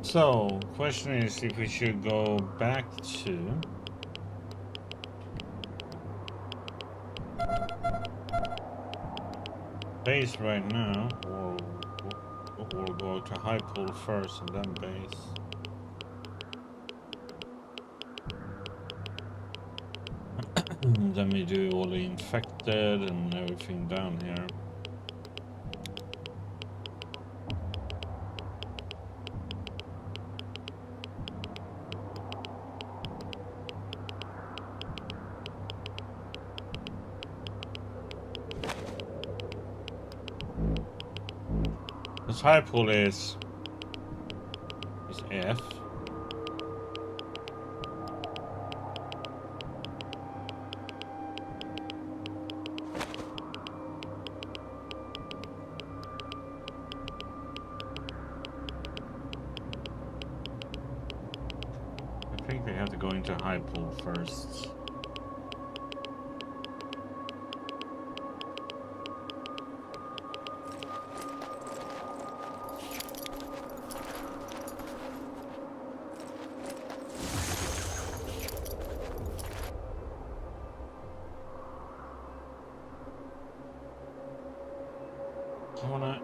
So, question is if we should go back to base right now, or we'll go to high pool first and then base. And then we do all the infected and everything down here. This high pool is F. I think we have to go into high pool first. I wanna...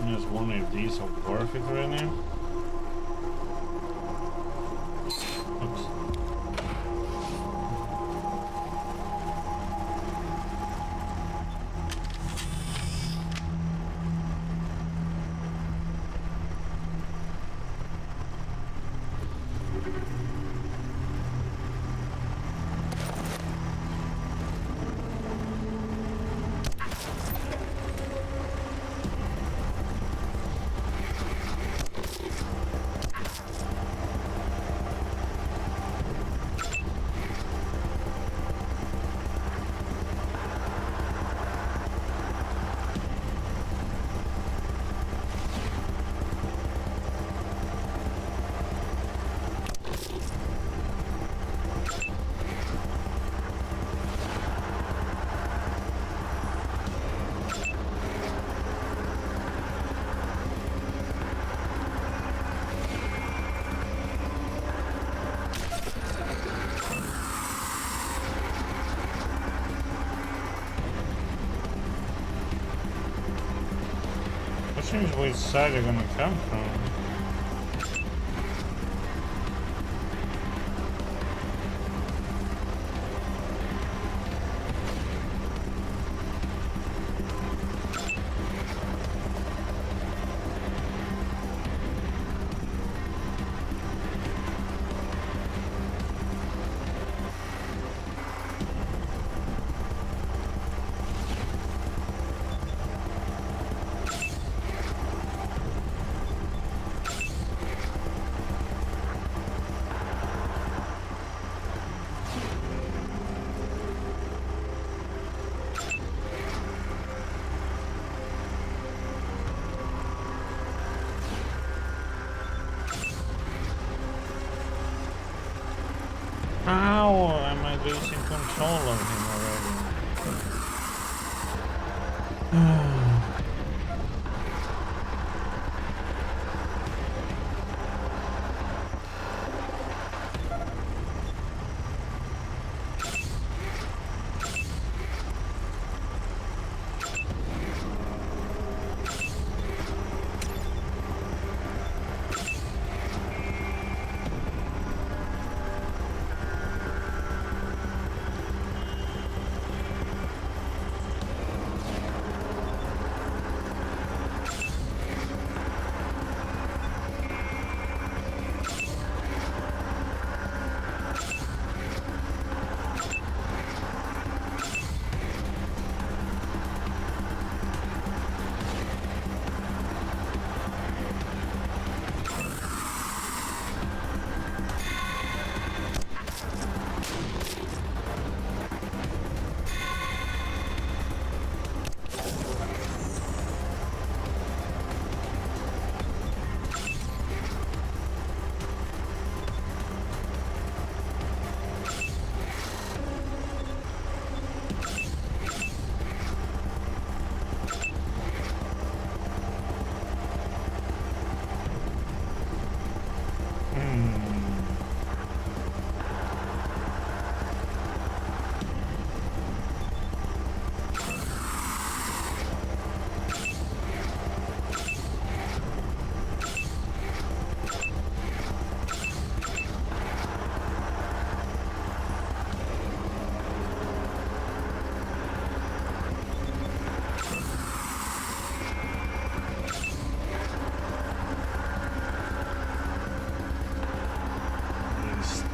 Just wondering if these are worth it right now. Oops. Which side they're gonna come from. How am I losing control of him already?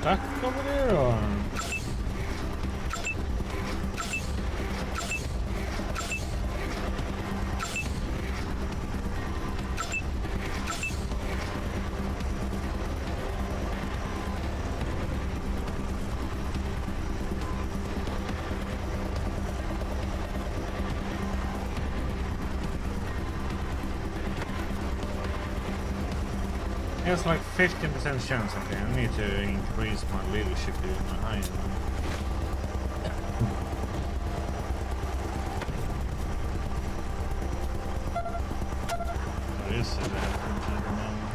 stuck over there, or? There's like 15% chance. Okay, I need to increase my leadership even higher. There is a difference at the moment.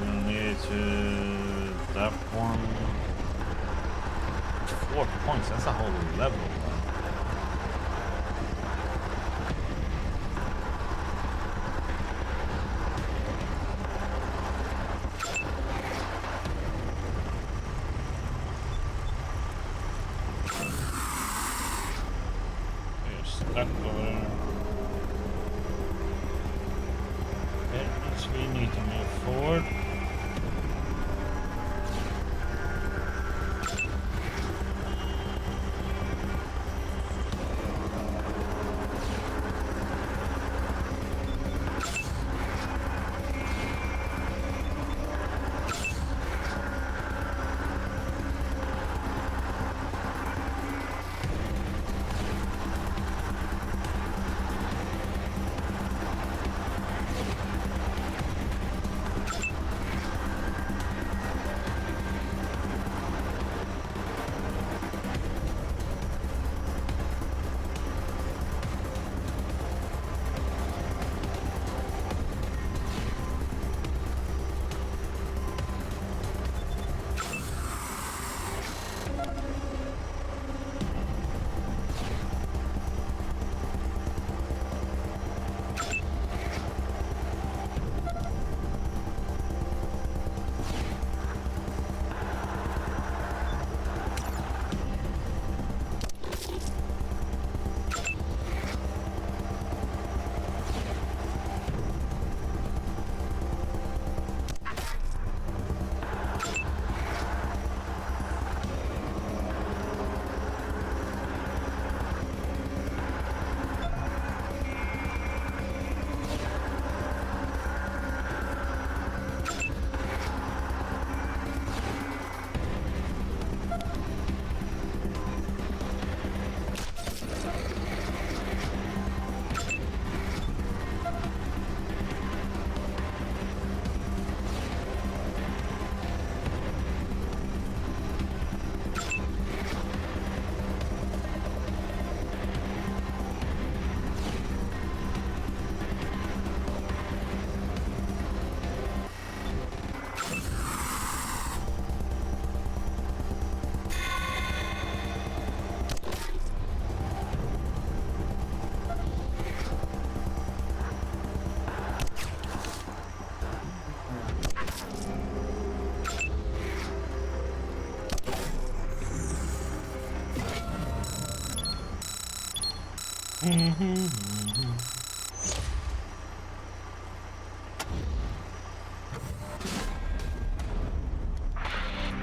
We'll need to that one. 4 points, that's a whole level. You're stuck over there. That means we need to move forward.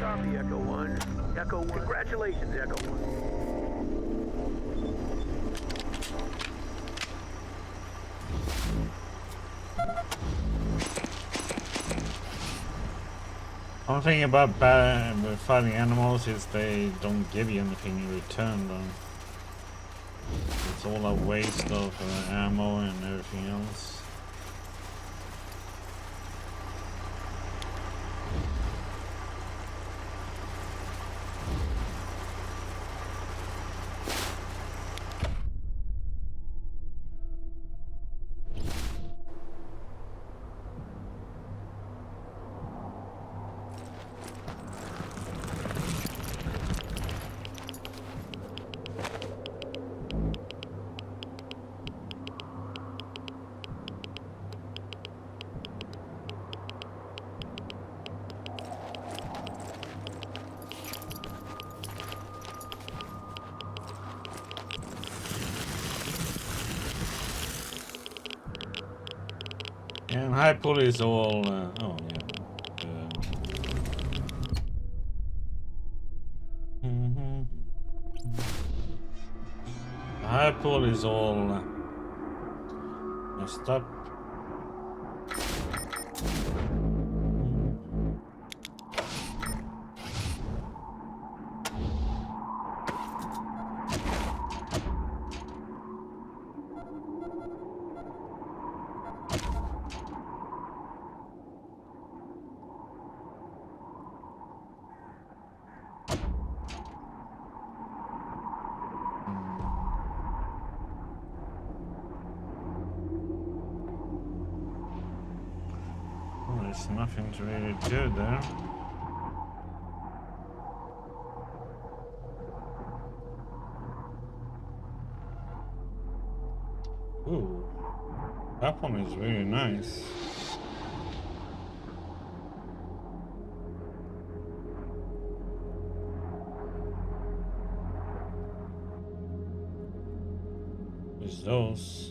Copy, Echo 1. Echo 1. Congratulations, Echo 1. One thing about fighting animals is they don't give you anything in return, though. It's all a waste of ammo and everything else. And high pull is all. Oh yeah. High pull is all messed up. Well, there's nothing to really do there. Ooh, that one is really nice. Is those?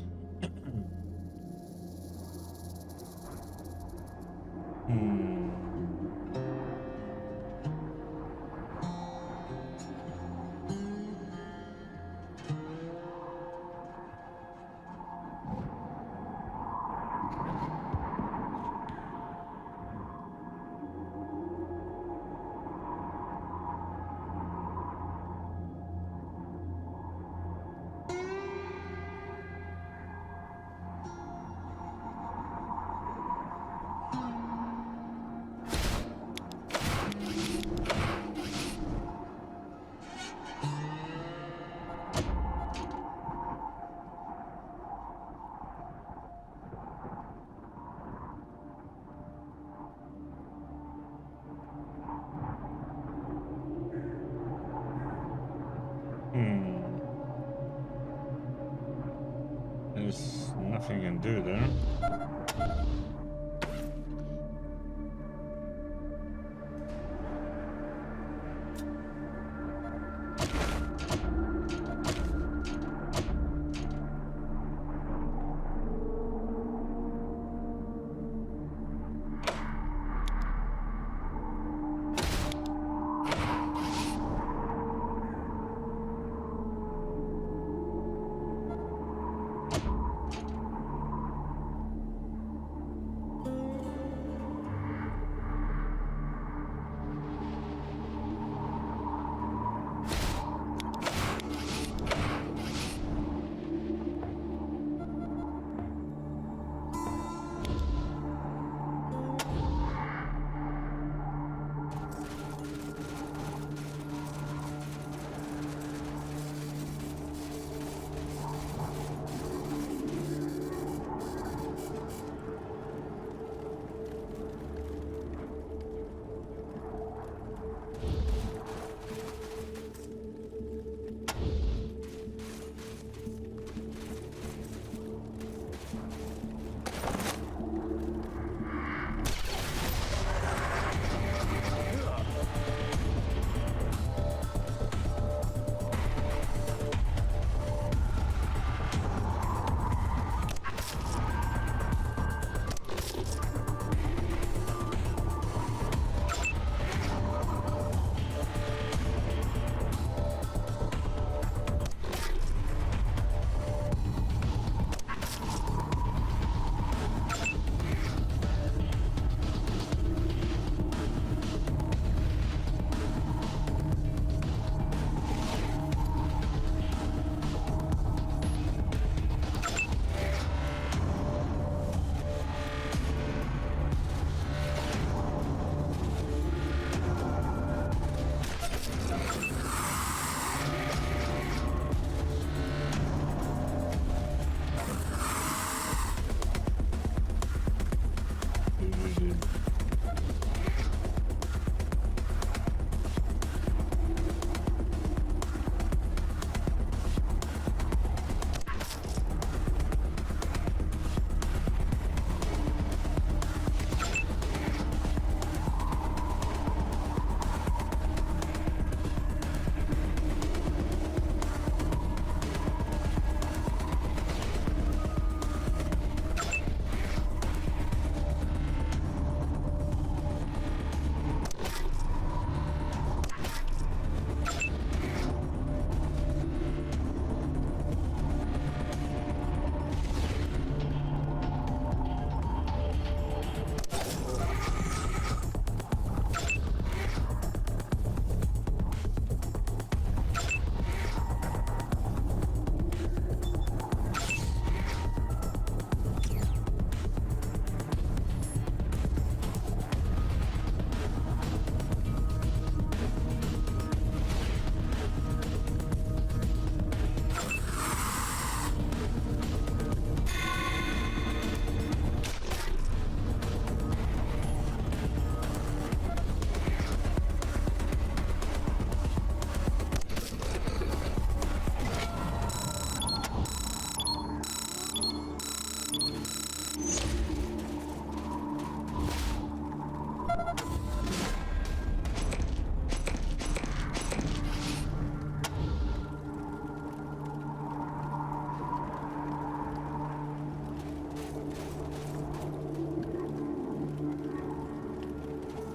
There's nothing you can do there.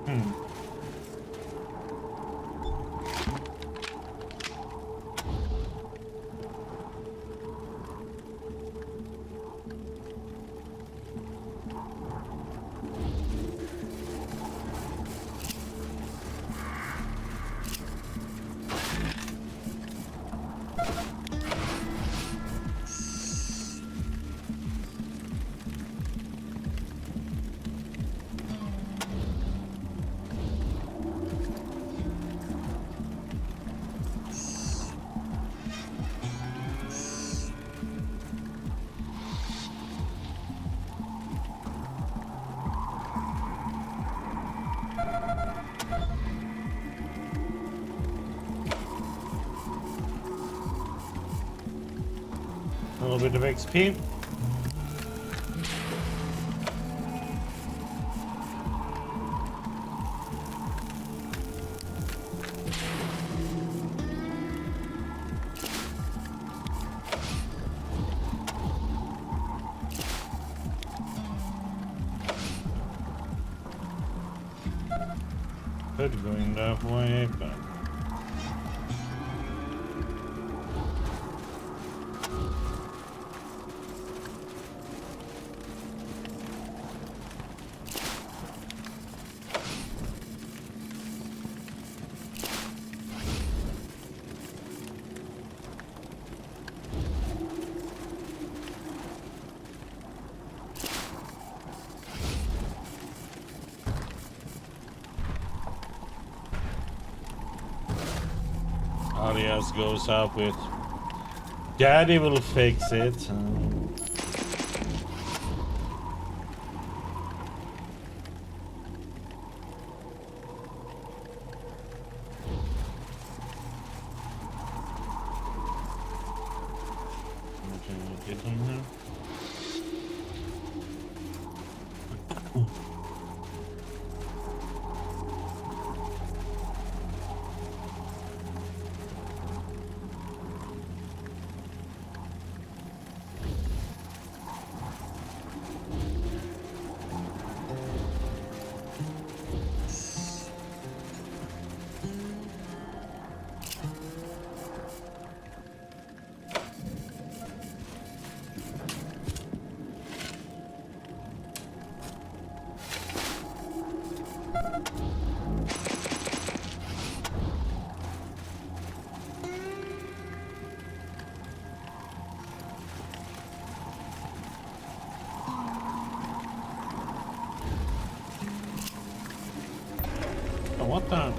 Hmm. A little bit of XP. Could go in that way, but Arias goes up with Daddy will fix it. Get on here. What the?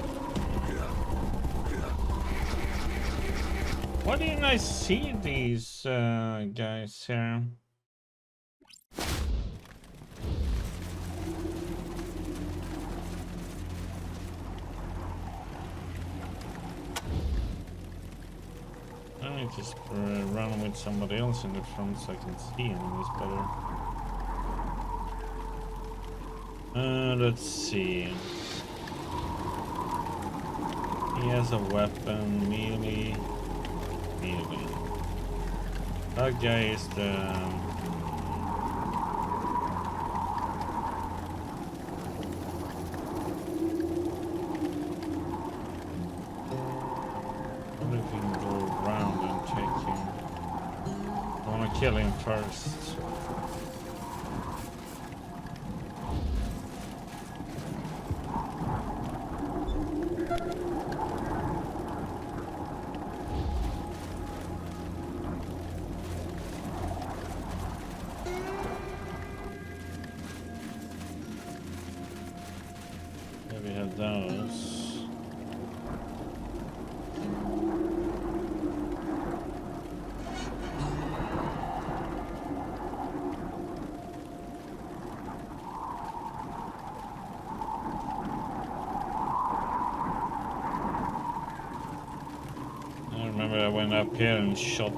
Why didn't I see these guys here? I need to just run with somebody else in the front so I can see enemies better. Let's see. He has a weapon, melee. That guy is the... What if we can go around and take him? I want to kill him first. We have those. I remember I went up here and shot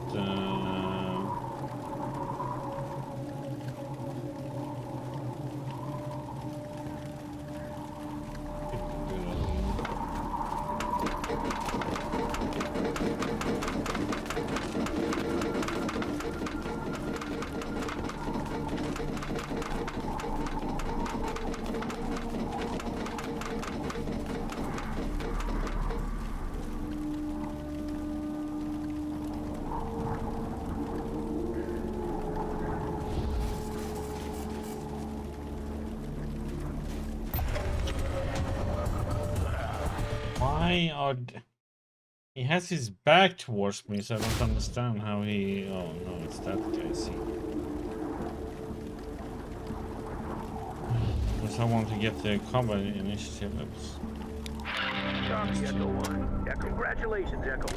Why are... He has his back towards me, so I don't understand how he... Oh no, it's that guy, see. Because I want to get the combat initiative ups. Copy, Echo 1. Yeah, congratulations, Echo.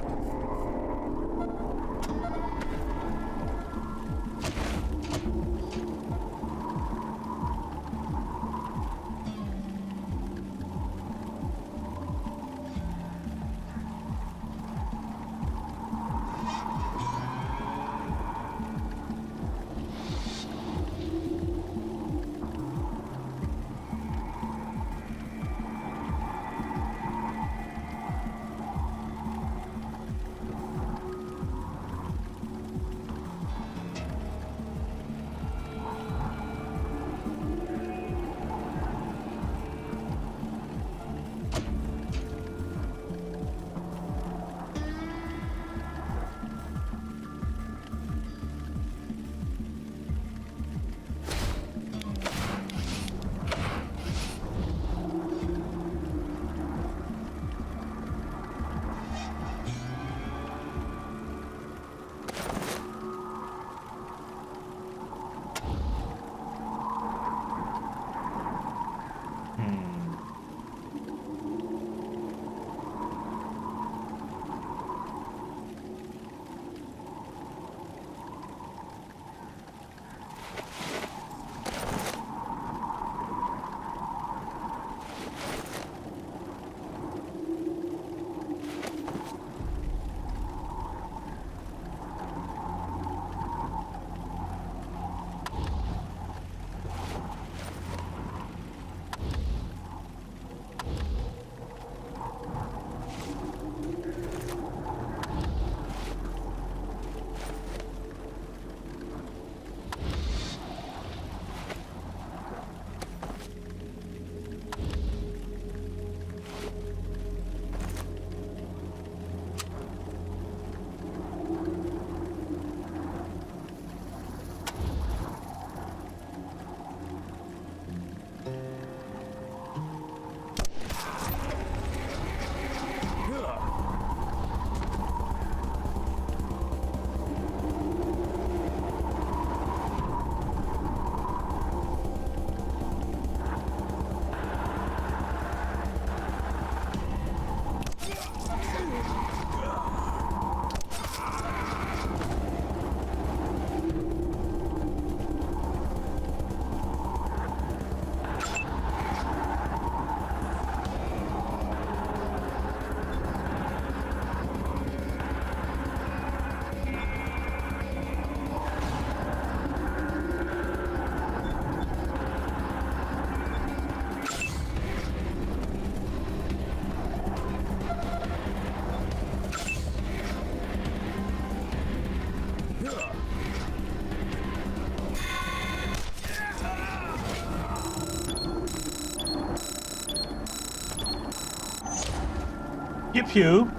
Pew pew.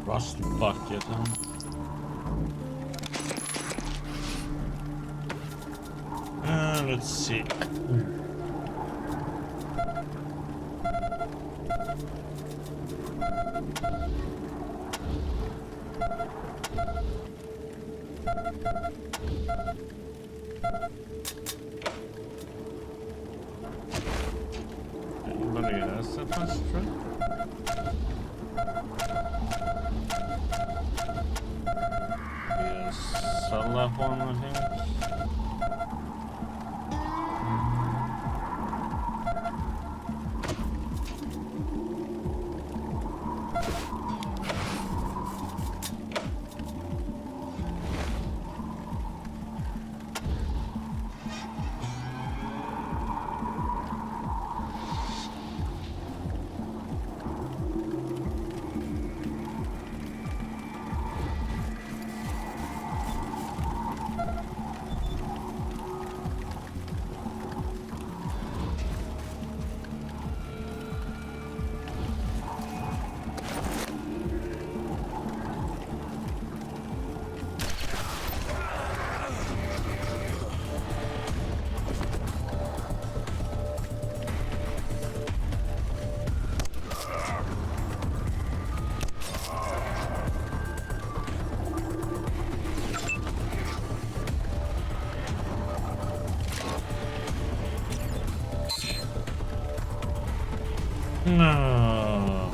Rust bucket, huh? Let's see. Anybody else that has truck? Yes, sell that one, I think. No.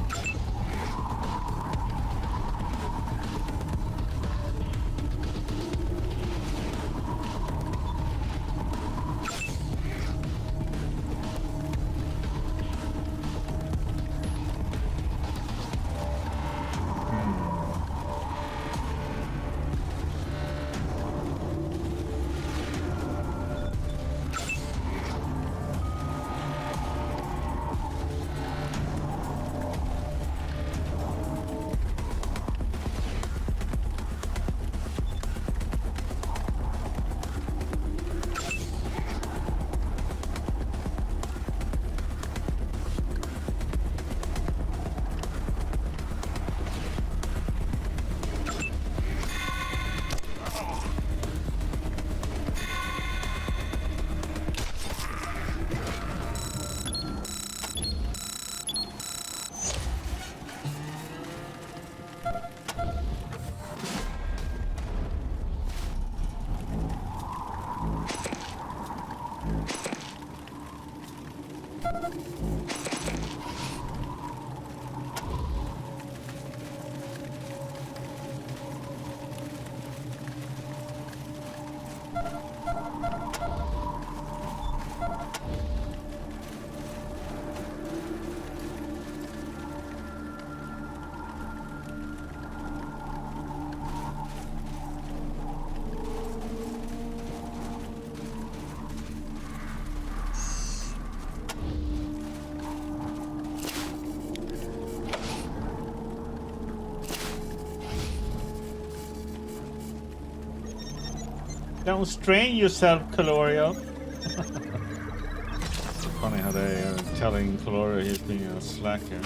Don't strain yourself, Calorio. Funny how they are telling Calorio he's being a slacker.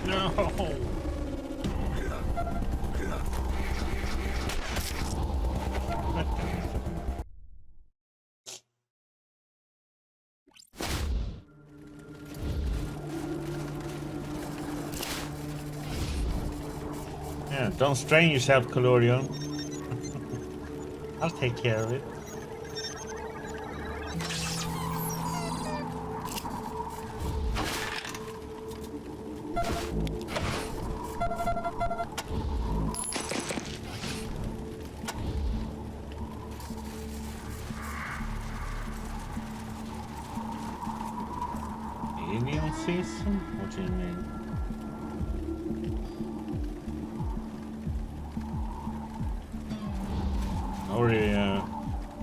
No. Yeah, don't strain yourself, Calorio. I'll take care of it. Alien season? What do you mean?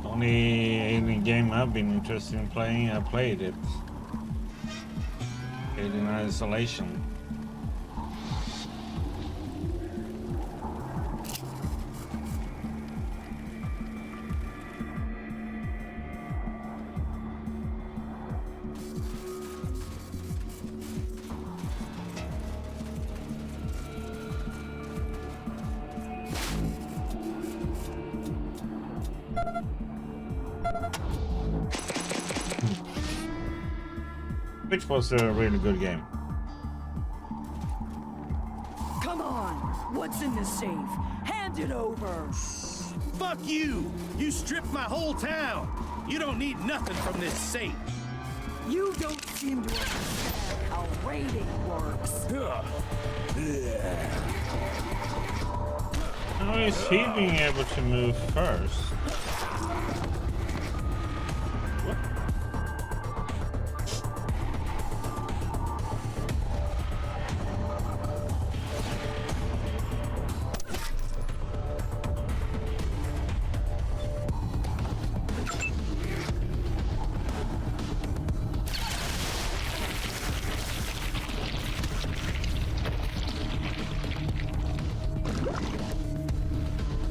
Only alien game I've been interested in playing, I played it. Alien Isolation. Which was a really good game. Come on! What's in the safe? Hand it over! Fuck you! You stripped my whole town! You don't need nothing from this safe! You don't seem to understand how raiding works. How is he being able to move first?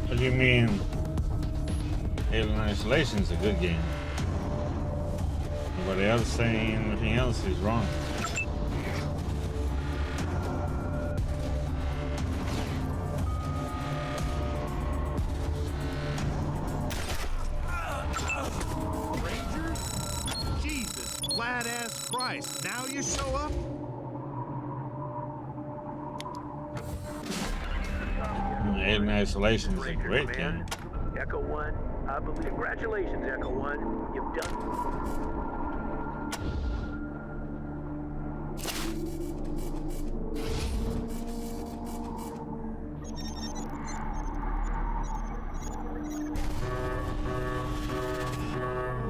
What do you mean? Alien Isolation is a good game. Everybody else saying anything else is wrong. Rangers? Jesus, flat ass Christ. Now you show up? Alien Isolation is a Ranger great Command. game. Echo 1, I believe. Congratulations, Echo 1. You've done.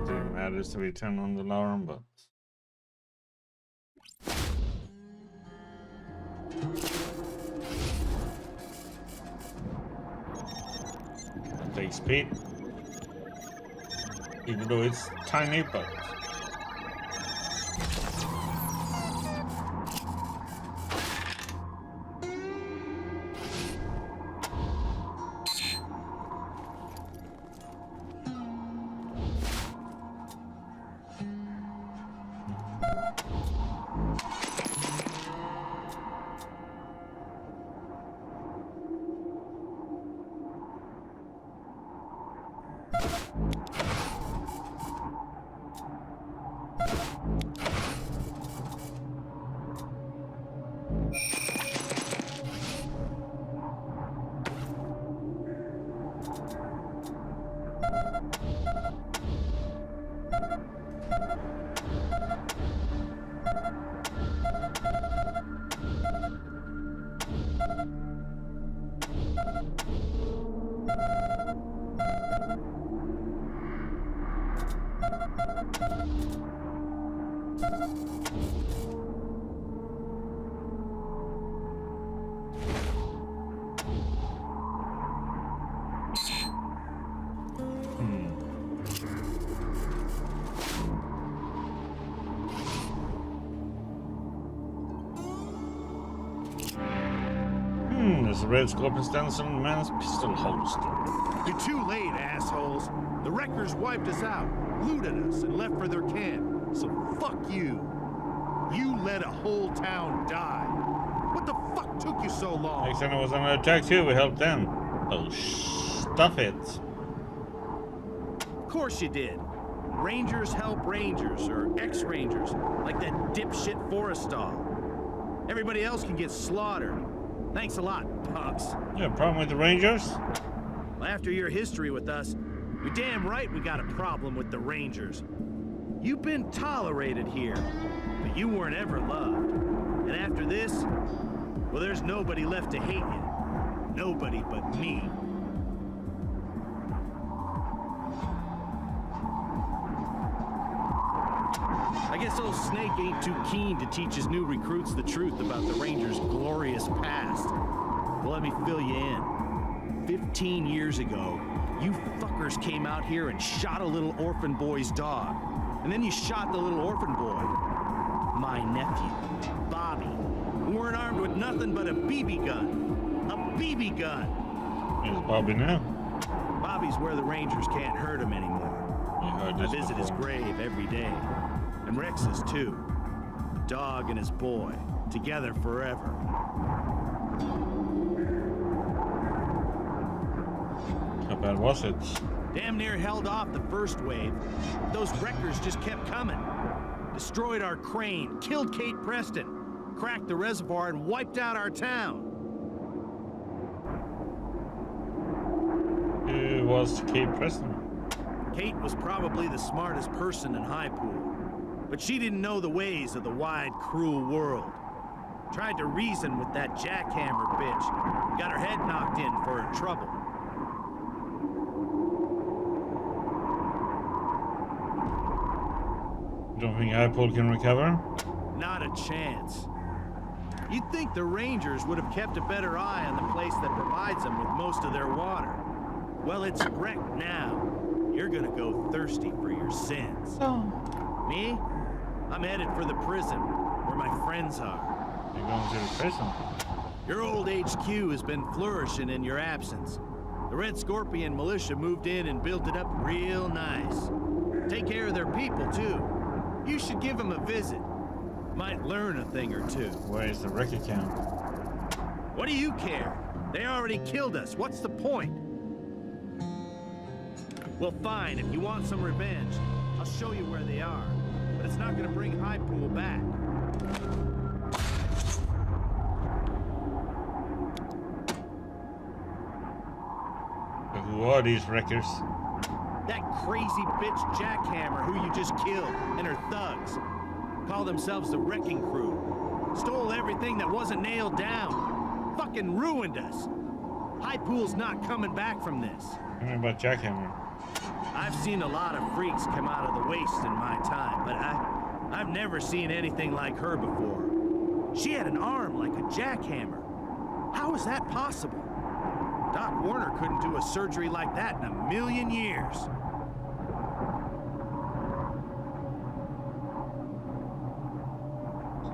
Didn't matter to be turned on the alarm, but it takes speed. Even though it's tiny, but there's a red scorpion stands on the man's pistol holster. You're too late, assholes. The wreckers wiped us out, looted us, and left for their camp. So fuck you. You let a whole town die. What the fuck took you so long? Next time it was under attack too, we helped them. Oh, stuff it. Of course you did. Rangers help Rangers, or ex-Rangers, like that dipshit Forrestal. Everybody else can get slaughtered. Thanks a lot, punks. You have a problem with the Rangers? Well, after your history with us, you're damn right we got a problem with the Rangers. You've been tolerated here, but you weren't ever loved. And after this, well, there's nobody left to hate you. Nobody but me. I guess old Snake ain't too keen to teach his new recruits the truth about the Rangers' glorious past. Well, let me fill you in. 15 years ago, you fuckers came out here and shot a little orphan boy's dog. And then you shot the little orphan boy. My nephew, Bobby, who weren't armed with nothing but a BB gun. A BB gun! It's Bobby now. Bobby's where the Rangers can't hurt him anymore. You heard I this visit his before. grave every day. And Rex's too. The dog and his boy, together forever. How bad was it? Damn near held off the first wave. Those wreckers just kept coming. Destroyed our crane, killed Kate Preston, cracked the reservoir and wiped out our town. Who was Kate Preston? Kate was probably the smartest person in High Pool. But she didn't know the ways of the wide, cruel world. Tried to reason with that jackhammer bitch. Got her head knocked in for her trouble. You don't think Apple can recover? Not a chance. You'd think the Rangers would have kept a better eye on the place that provides them with most of their water. Well, it's wrecked now. You're gonna go thirsty for your sins. Me? I'm headed for the prison, where my friends are. You're going to the prison. Your old HQ has been flourishing in your absence. The Red Scorpion militia moved in and built it up real nice. Take care of their people, too. You should give him a visit. Might learn a thing or two. Where is the record camp? What do you care? They already killed us. What's the point? Well, fine. If you want some revenge, I'll show you where they are. But it's not gonna bring High Pool back. Who are these wreckers? That crazy bitch Jackhammer who you just killed, and her thugs. Call themselves the Wrecking Crew. Stole everything that wasn't nailed down. Fucking ruined us. High Pool's not coming back from this. Tell me about Jackhammer. I've seen a lot of freaks come out of the waste in my time, but I've never seen anything like her before. She had an arm like a jackhammer. How is that possible? Doc Warner couldn't do a surgery like that in a million years.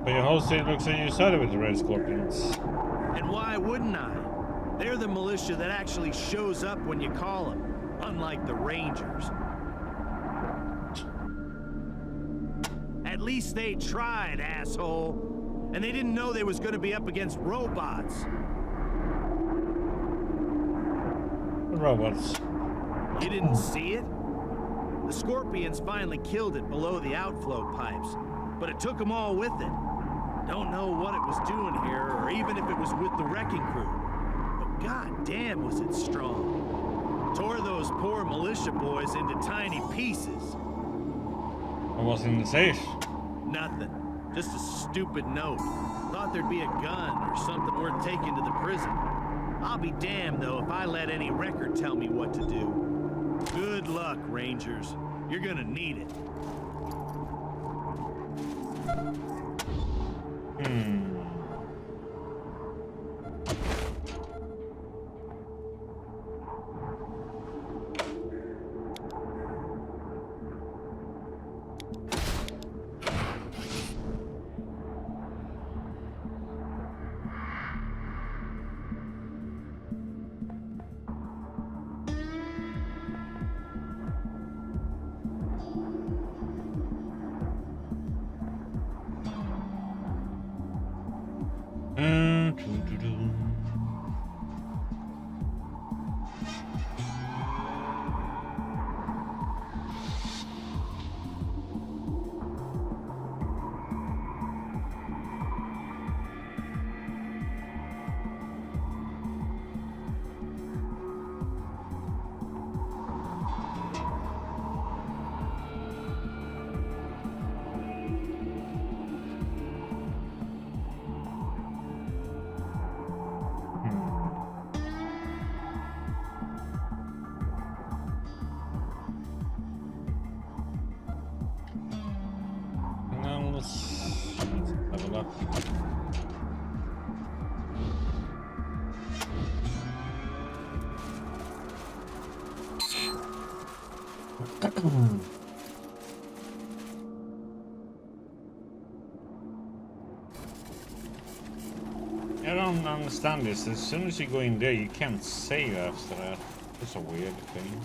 But your whole state looks on your side with the Red Scorpions. And why wouldn't I? They're the militia that actually shows up when you call them, unlike the Rangers. At least they tried, asshole. And they didn't know they was gonna be up against robots. Robots. You didn't see it? The Scorpions finally killed it below the outflow pipes, but it took them all with it. Don't know what it was doing here, or even if it was with the Wrecking Crew. But goddamn was it strong. Tore those poor militia boys into tiny pieces. What was in the safe? Nothing. Just a stupid note. Thought there'd be a gun or something worth taking to the prison. I'll be damned, though, if I let any record tell me what to do. Good luck, Rangers. You're gonna need it. Let's have a look. I don't understand this. As soon as you go in there, you can't save after that. That's a weird thing.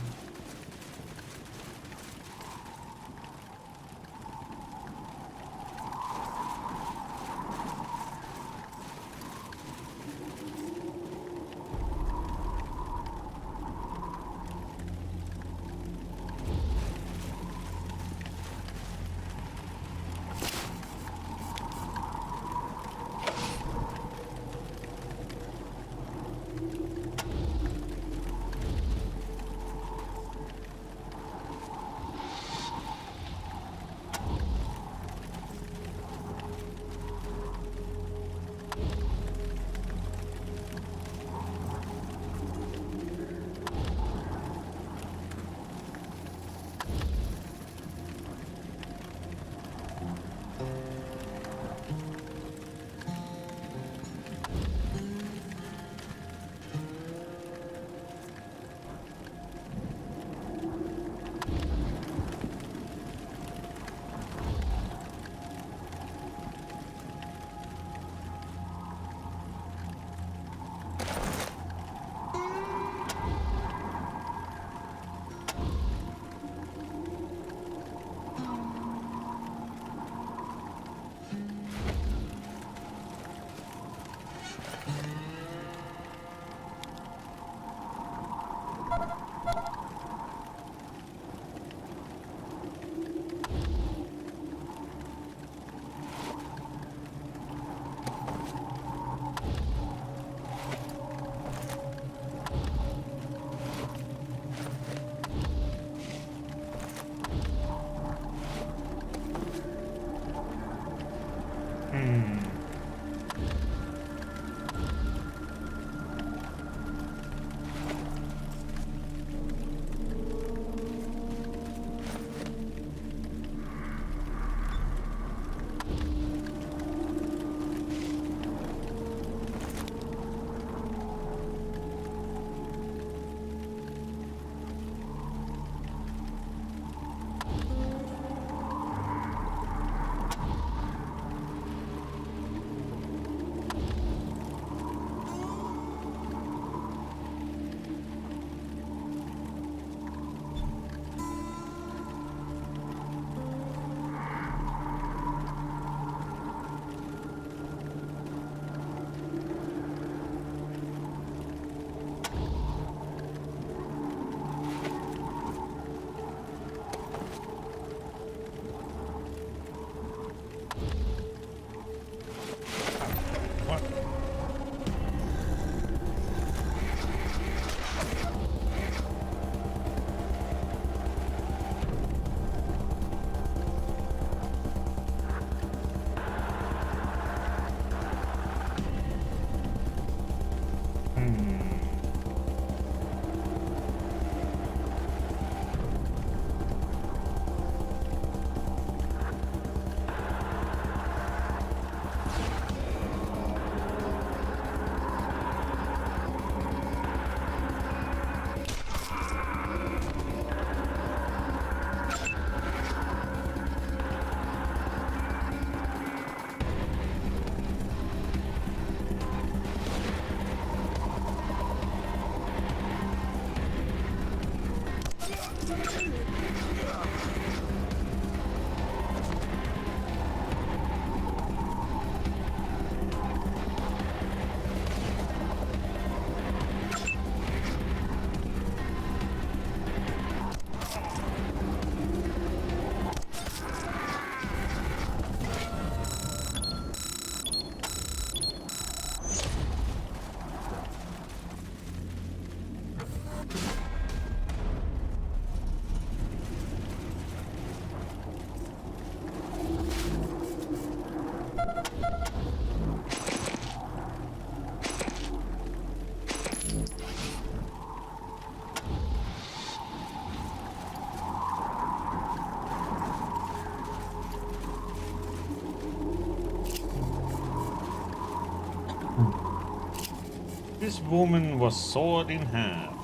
This woman was sawed in half.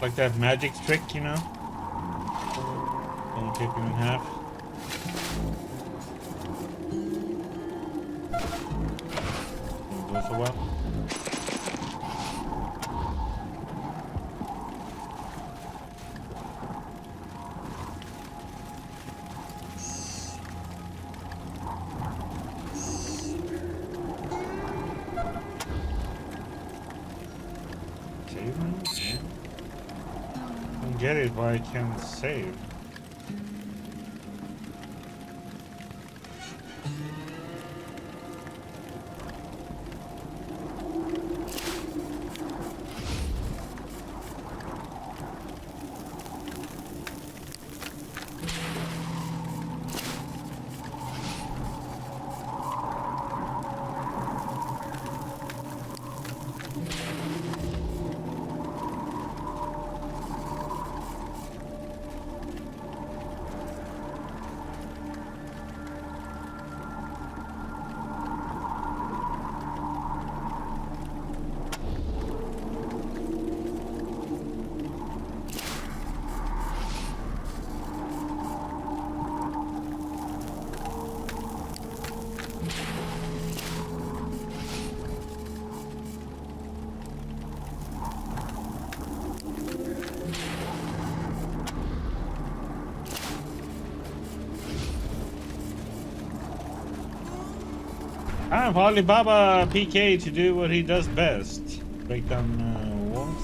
Like that magic trick, you know? Don't kick him in half. Didn't go so well. Get it, but I can't save. I'm Alibaba PK to do what he does best. Break down walls.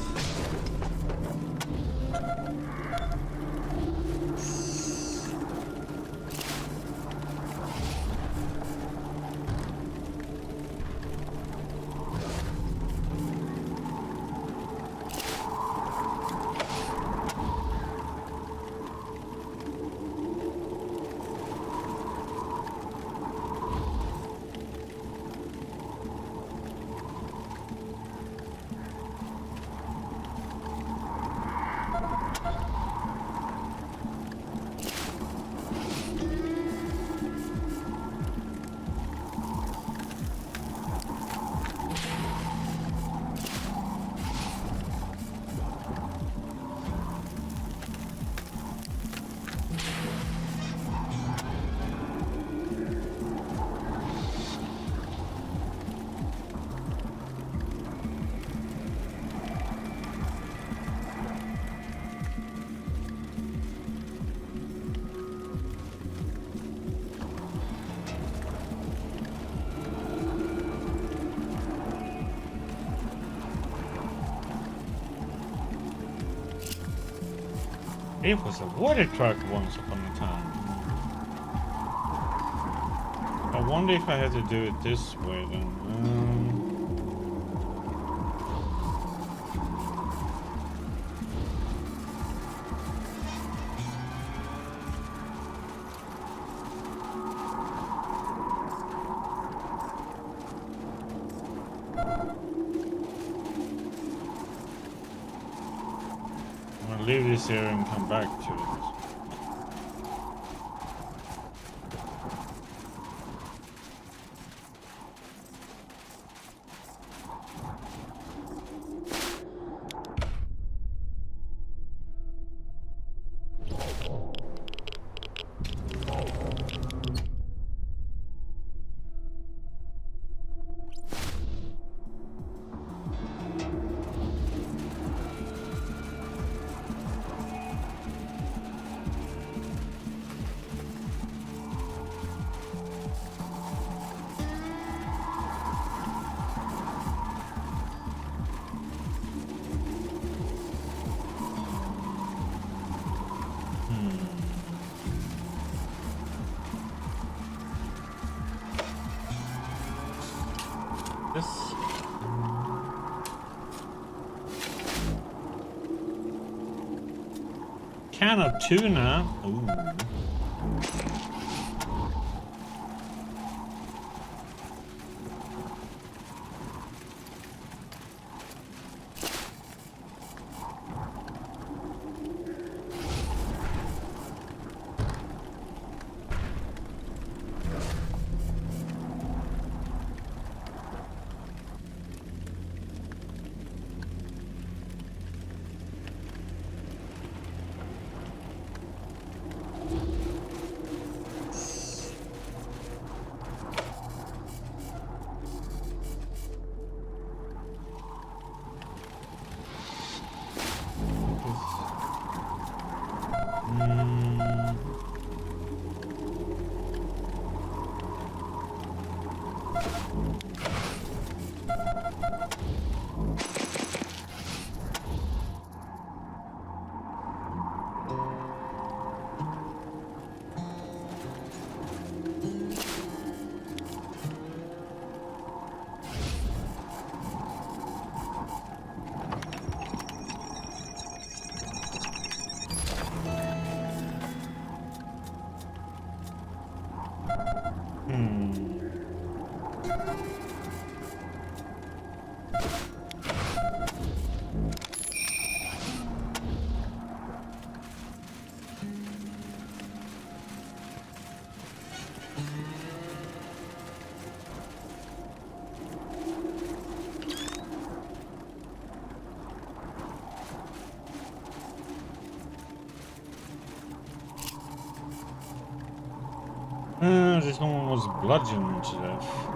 It was a water truck once upon a time. I wonder if I had to do it this way then. Leave this here and come back to it. can of tuna. Ooh. This one was bludgeoned to death.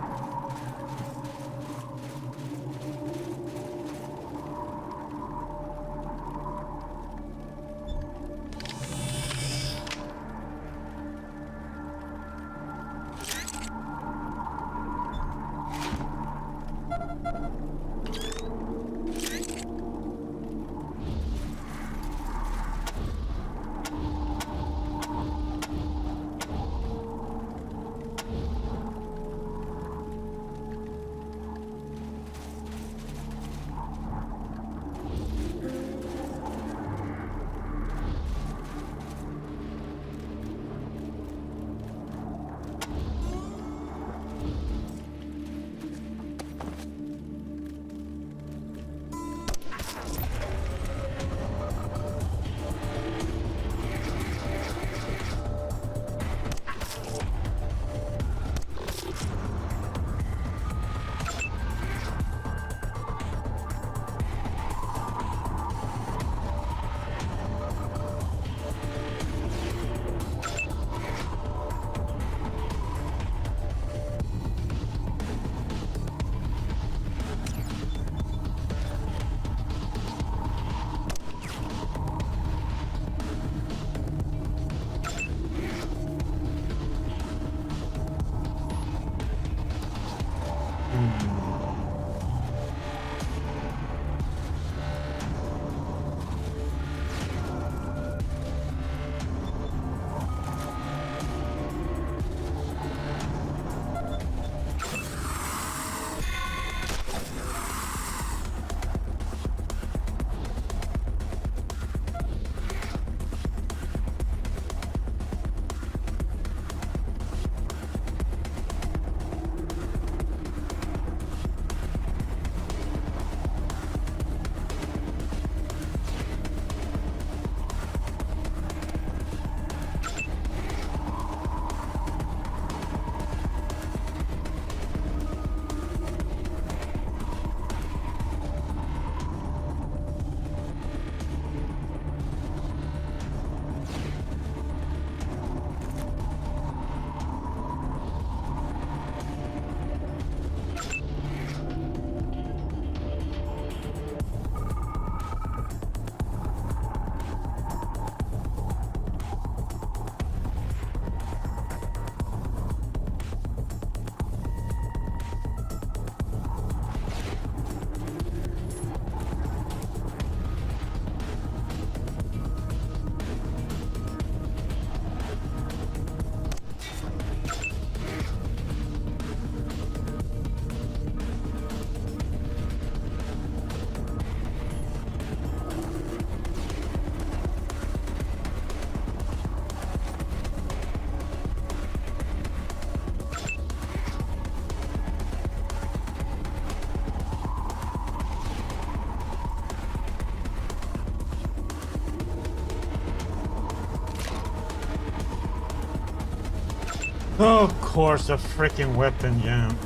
Oh, of course, a freaking weapon jam.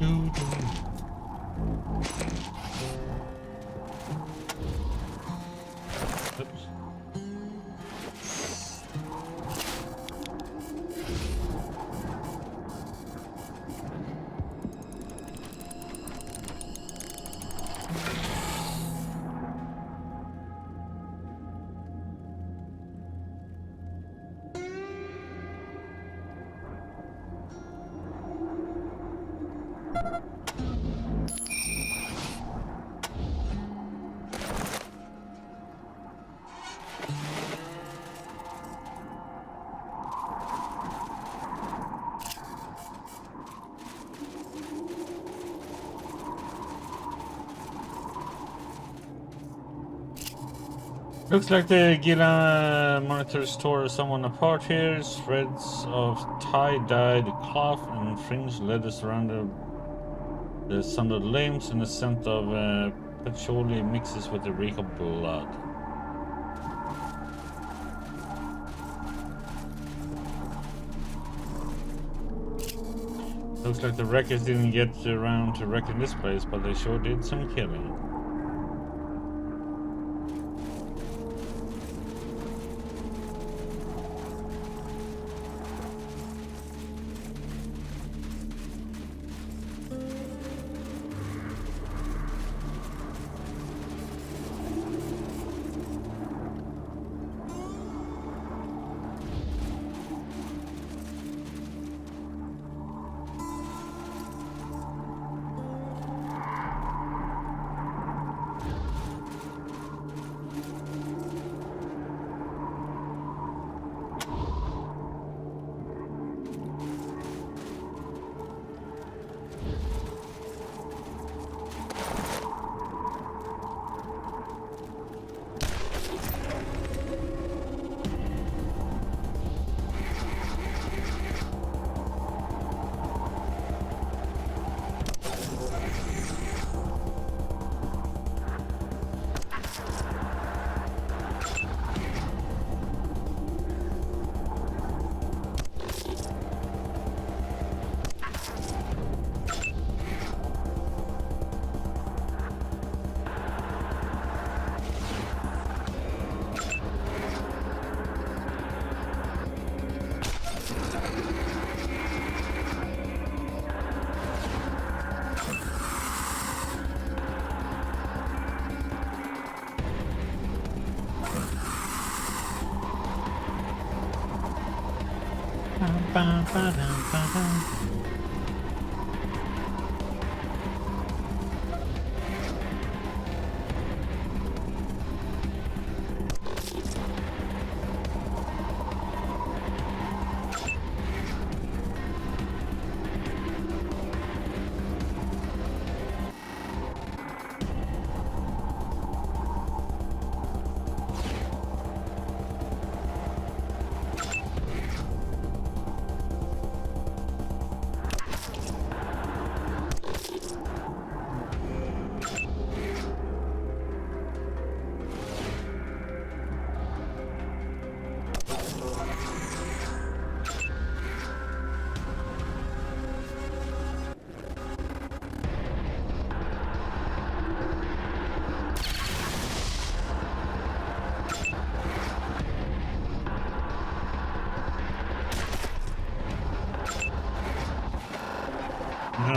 Oops. Looks like the Gila monitors tore someone apart here. Shreds of tie-dyed cloth and fringe leathers around the sundered limbs, and the scent of patchouli mixes with the reek of blood. Looks like the wreckers didn't get around to wrecking this place, but they sure did some killing.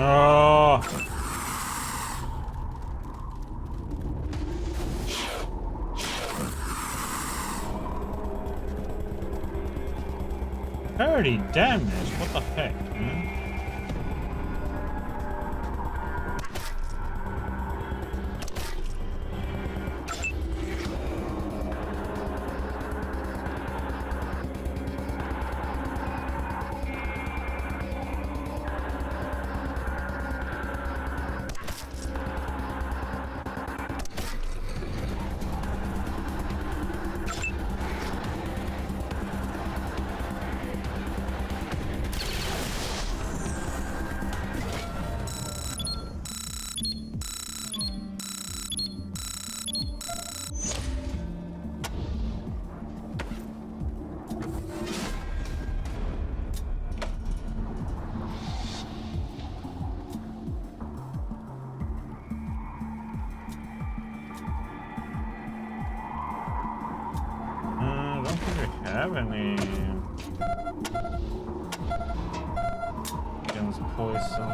Oh. Thirty damage. What the heck, man? I don't think we have any against poison.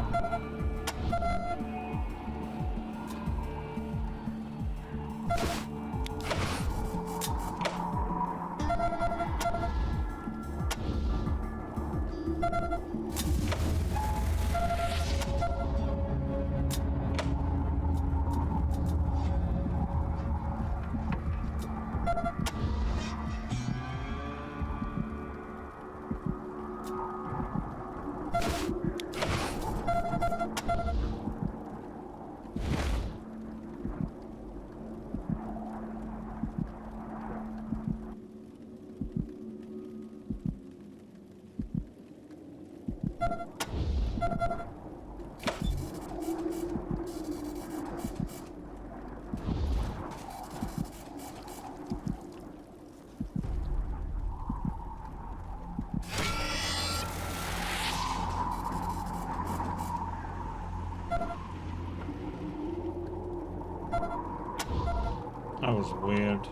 That was weird.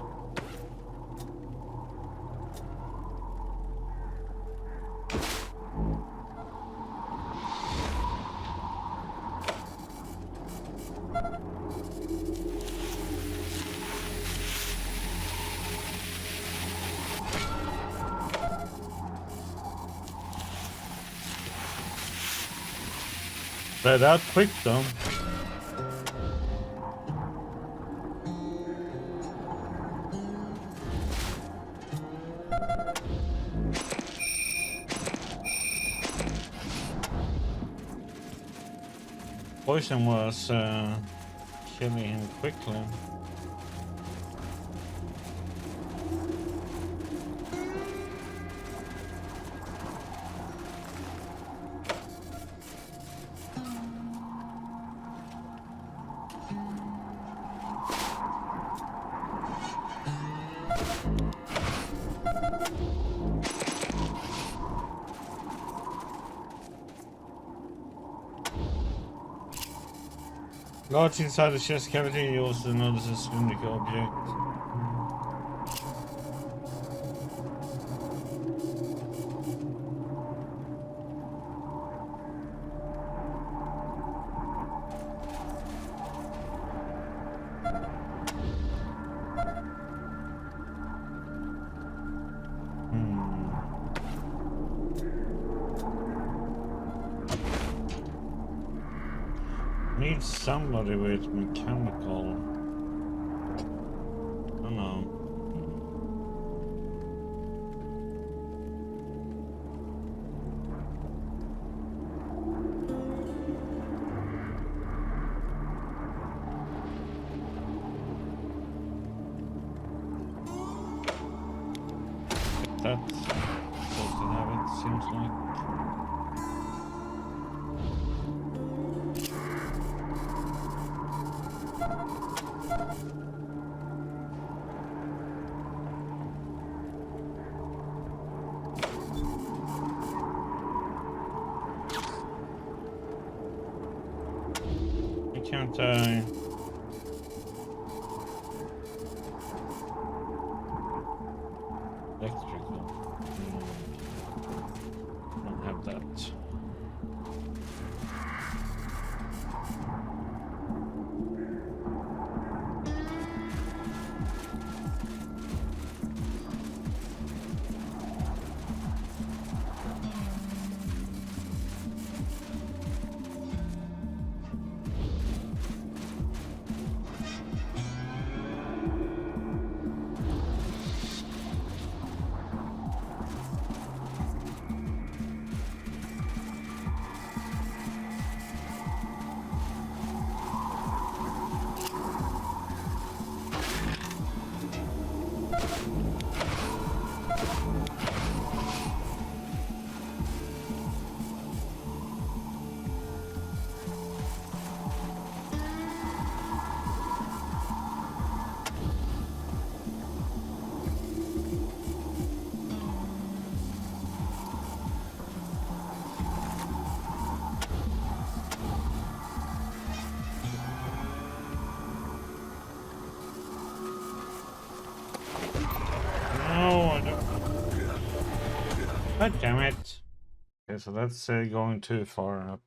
But that quick though. Poison was killing him quickly. Large inside the chest cavity, you also notice a cylindrical object. Need somebody with mechanical. I don't know. That's supposed to have it, seems like. Can't I? Electrical. Don't have that. God damn it. Okay, so that's going too far up.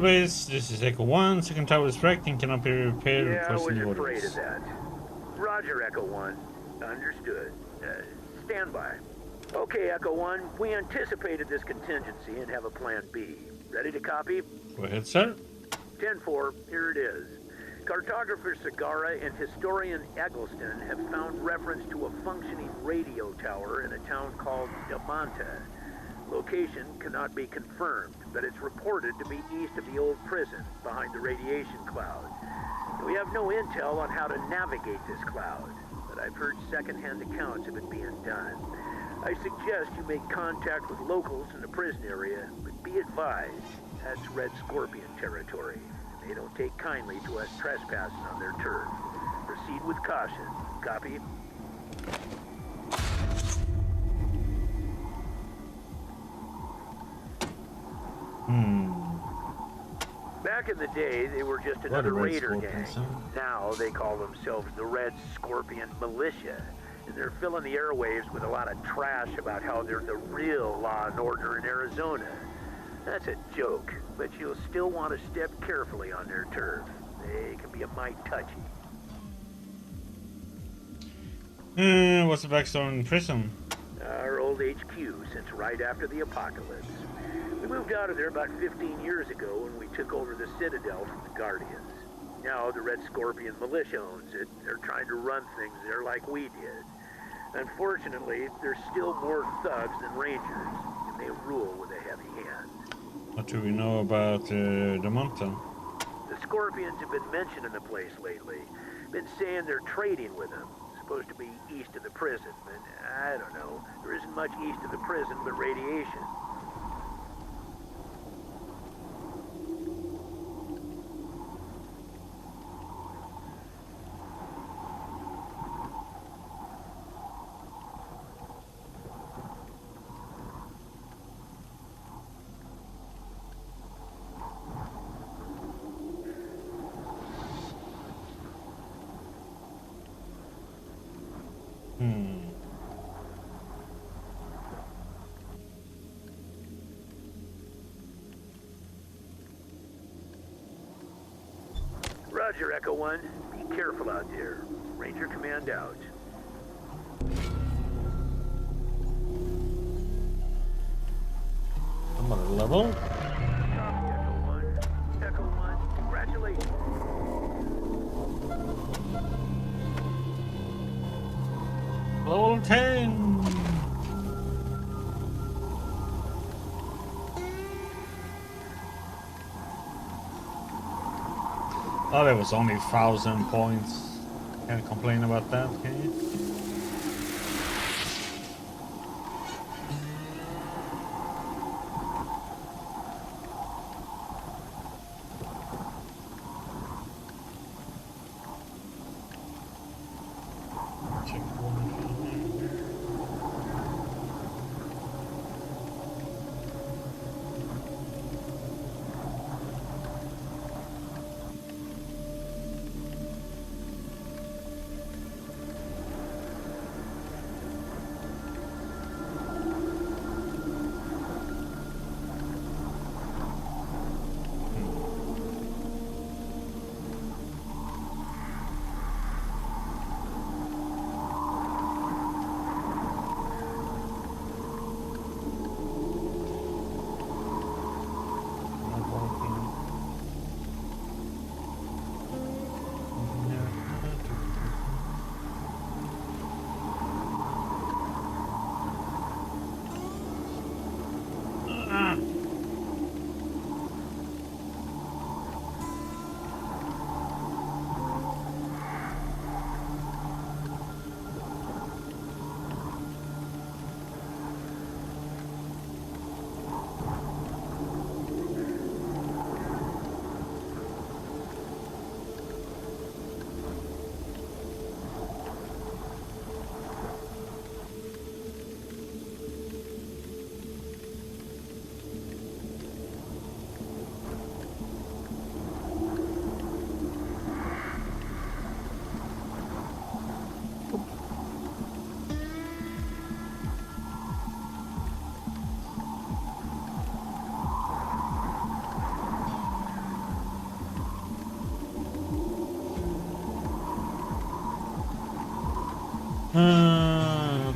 Base, this is Echo 1. Second tower is wrecked and cannot be repaired. Yeah, I was Requesting afraid orders. of that. Roger, Echo 1. Understood. Stand by. Okay, Echo 1. We anticipated this contingency and have a plan B. Ready to copy? Go ahead, sir. 10-4, here it is. Cartographer Sagara and historian Eggleston have found reference to a functioning radio tower in a town called Damanta. Location cannot be confirmed, but it's reported to be east of the old prison, behind the radiation cloud. We have no intel on how to navigate this cloud, but I've heard second-hand accounts of it being done. I suggest you make contact with locals in the prison area, but be advised, that's Red Scorpion territory. They don't take kindly to us trespassing on their turf. Proceed with caution. Copy? Back in the day, they were just another raider gang. Now they call themselves the Red Scorpion Militia. And they're filling the airwaves with a lot of trash about how they're the real law and order in Arizona. That's a joke, but you'll still want to step carefully on their turf. They can be a mite touchy. What's the backstory in prison? Our old HQ since right after the apocalypse. We moved out of there about 15 years ago when we took over the Citadel from the Guardians. Now the Red Scorpion Militia owns it. They're trying to run things there like we did. Unfortunately, there's still more thugs than rangers, and they rule with a heavy hand. What do we know about the mountain? The Scorpions have been mentioning the place lately. Been saying they're trading with them. Supposed to be east of the prison, but I don't know. There isn't much east of the prison but radiation. Roger, Echo 1. Be careful out there. Ranger Command out. Another level. Copy, Echo 1. Echo 1, congratulations. Level 10. Oh, there was only 1,000 points. Can't complain about that, can you?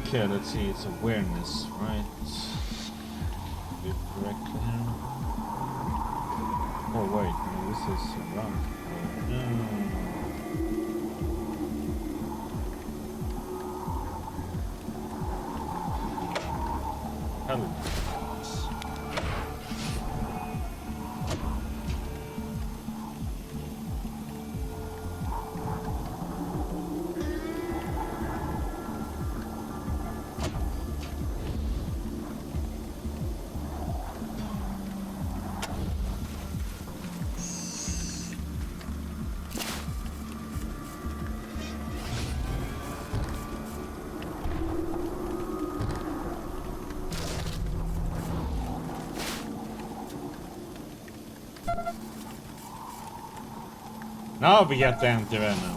Okay, let's see, it's awareness, right? Did correctly here. Oh wait, no, this is wrong. Hello. Now vi get den till vännen.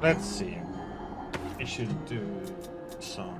Let's see. I should do some.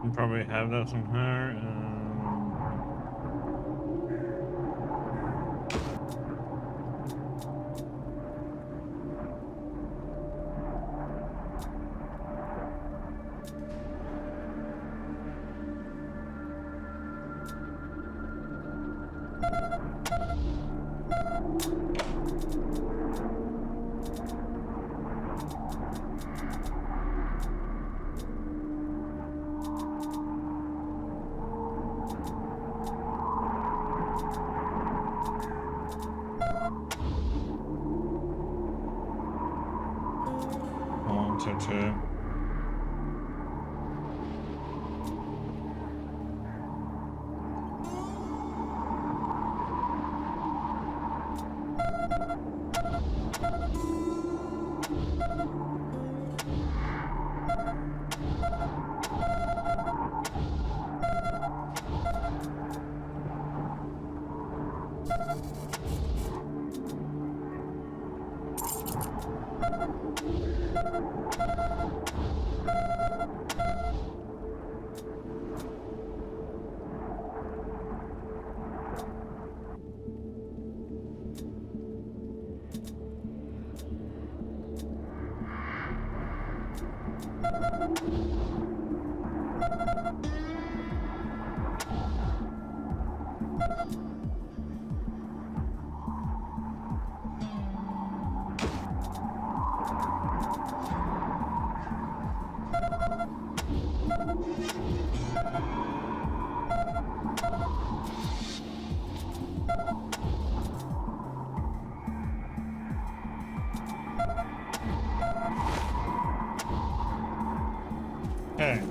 You probably have that somewhere. To Okay.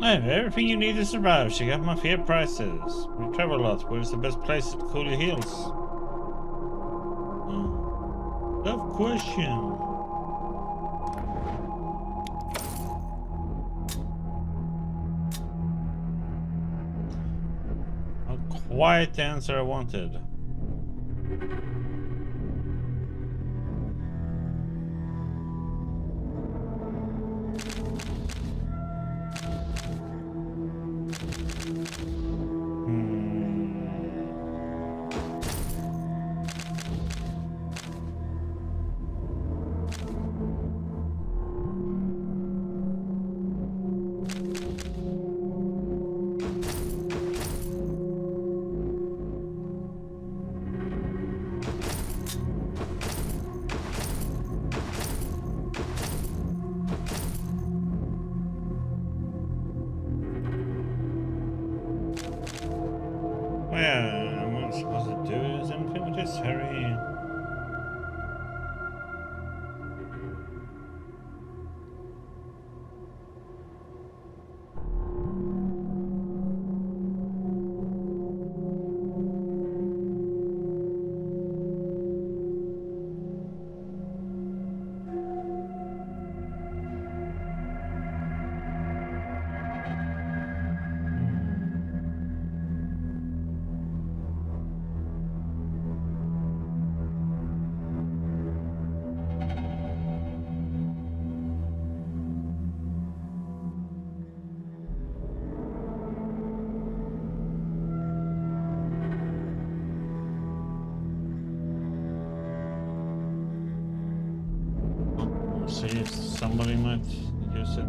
I have everything you need to survive. She got my fair prices. We travel a lot. Where's the best place to cool your heels? Tough question. A quiet answer I wanted. Well, what I'm supposed to do is anything with this, Harry. See if somebody might use it.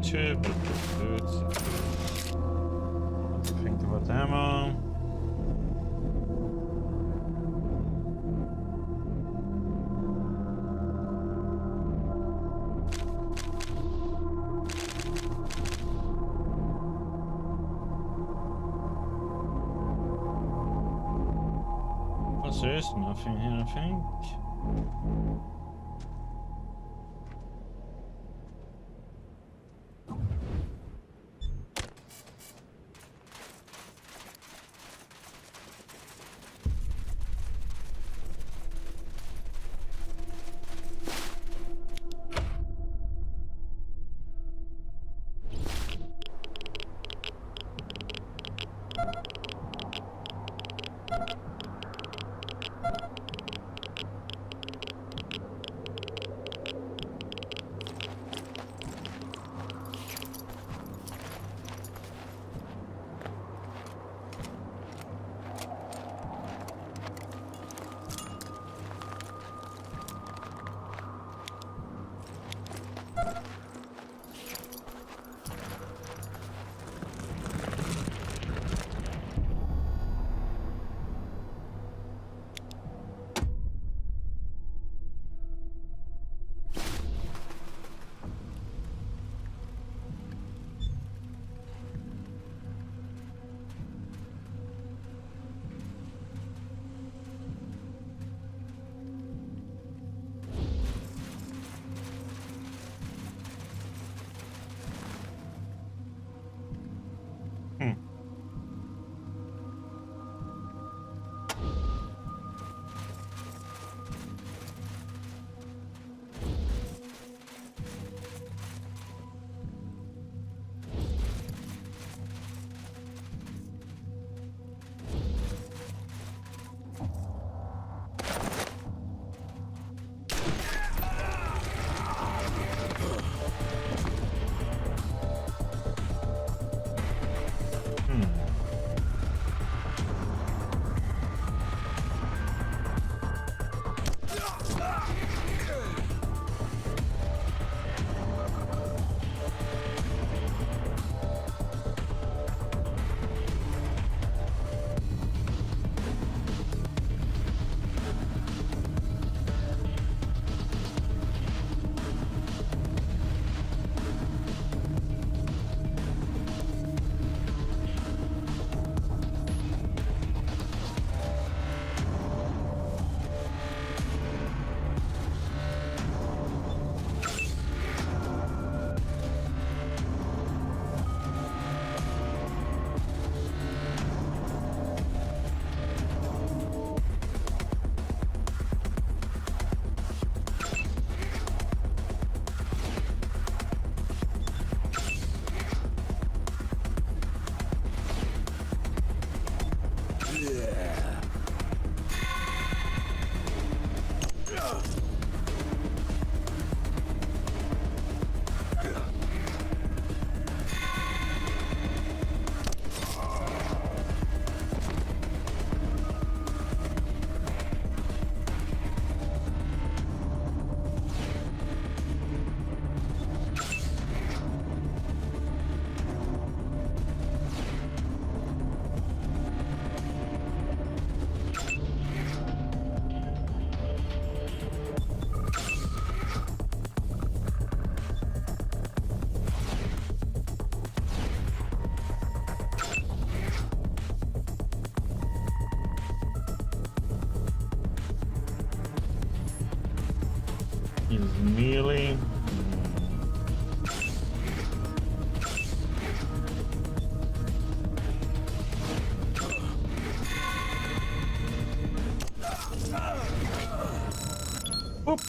to, but let's think about ammo. There's nothing here, I think. Is melee. Oop.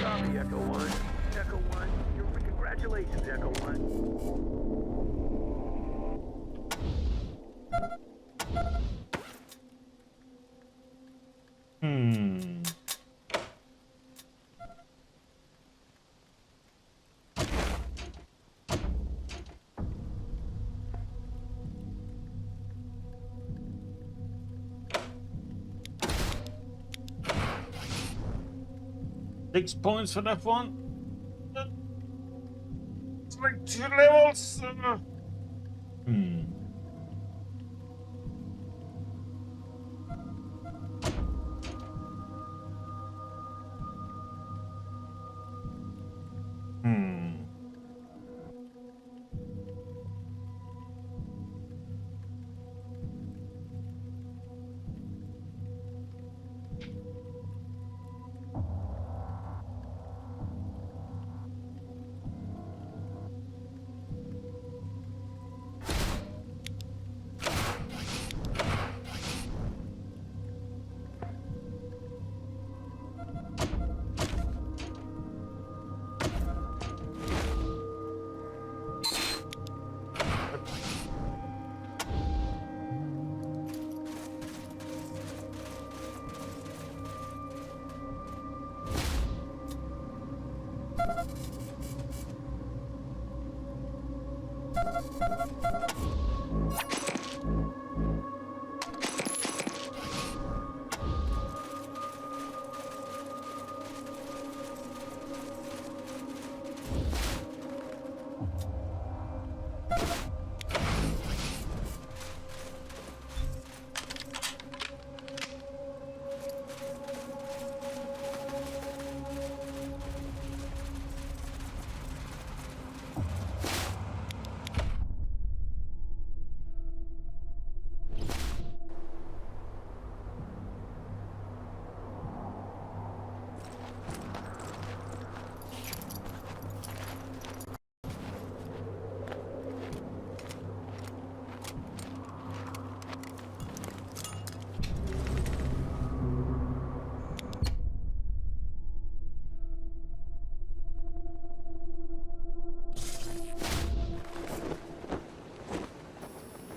Copy, Echo 1. Echo 1. Congratulations, Echo 1. 6 points for that one. It's like 2 levels. Hmm. Hmm.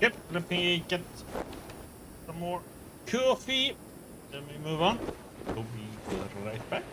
Yep, let me get some more coffee. Then we move on. We'll be right back.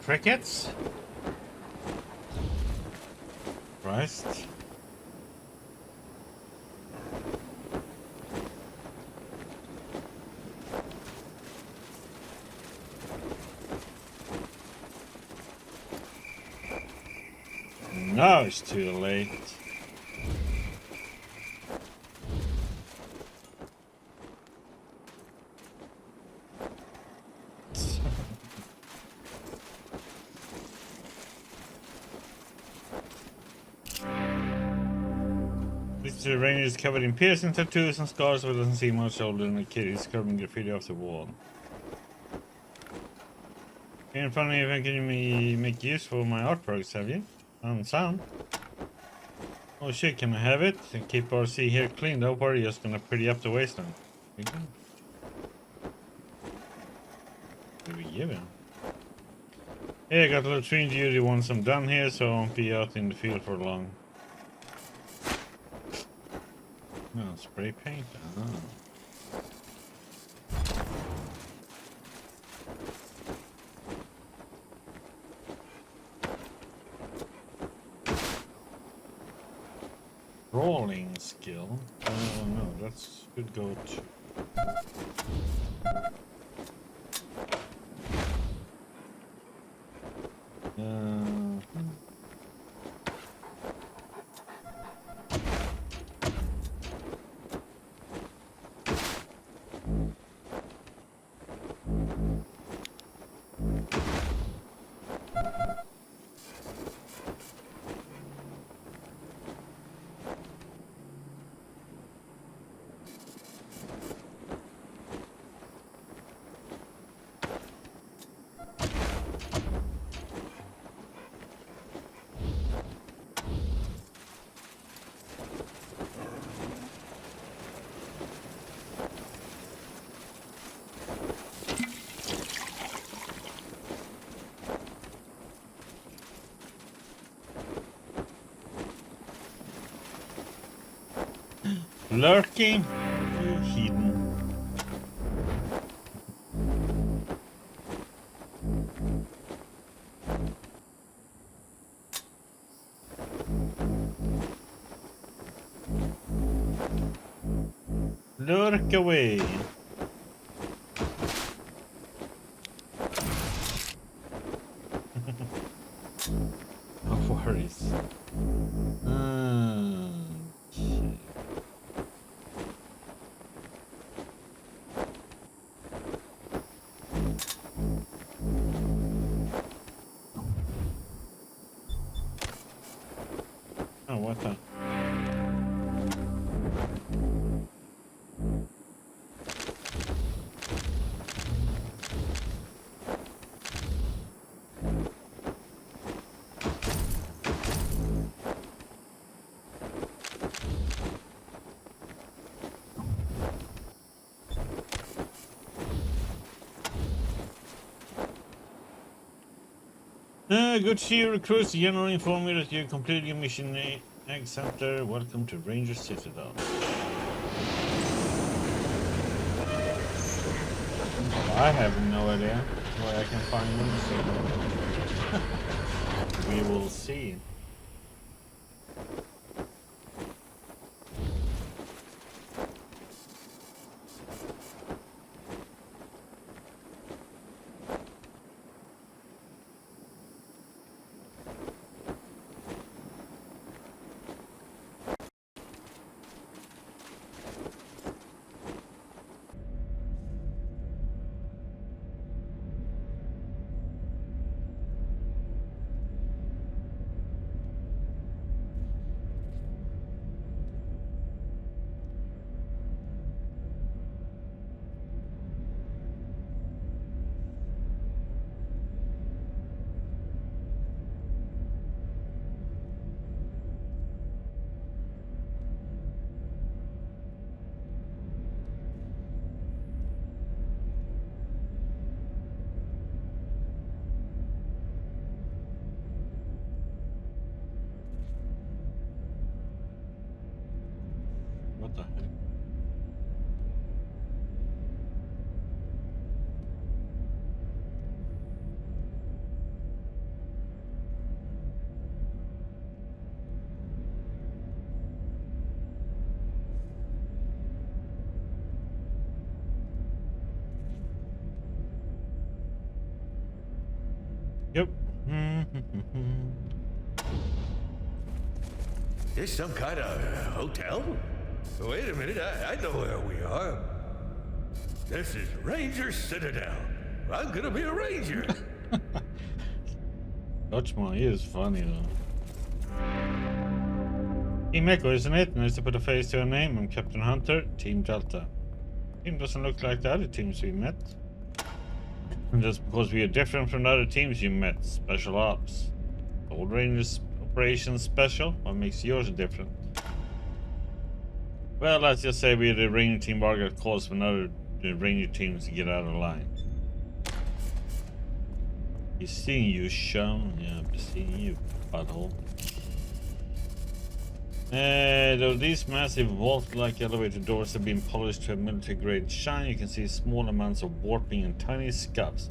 Crickets? Christ. Now it's too late. The ranger is covered in piercing tattoos and scars, but doesn't seem much older than a kid. He's scrubbing graffiti off the wall. Can't find anything can you make use for my artworks, have you? Sound. Oh shit, can I have it? And keep RC here clean though, or are you just gonna pretty up the wasteland? What did we give him? Hey, I got a latrine duty once I'm done here, so I won't be out in the field for long. No, spray paint? Oh. Rolling skill? Oh no, that's good go to. Lurking, hidden. Lurk away. No worries. Shit. Oh, what the? Good to see you, recruits. The general informed me that you completed your mission Egg Center. Welcome to Ranger Citadel. I have no idea where I can find them, so we will see. What the heck? Yep. this some kind of hotel? Wait a minute, I know where we are. This is Ranger Citadel. I'm gonna be a ranger. Dutchman, he is funny though. Team Echo, isn't it? Nice to put a face to a name. I'm Captain Hunter, Team Delta. Team doesn't look like the other teams we met. And just because we are different from the other teams you met. Special Ops. Old Rangers Operations Special. What makes yours different? Well, let's just say we're the Ranger Team bar got calls from other Ranger teams to get out of line. He's seeing you, Sean. Yeah, I'm seeing you, butthole. Though these massive vault-like elevator doors have been polished to a military-grade shine, you can see small amounts of warping and tiny scuffs.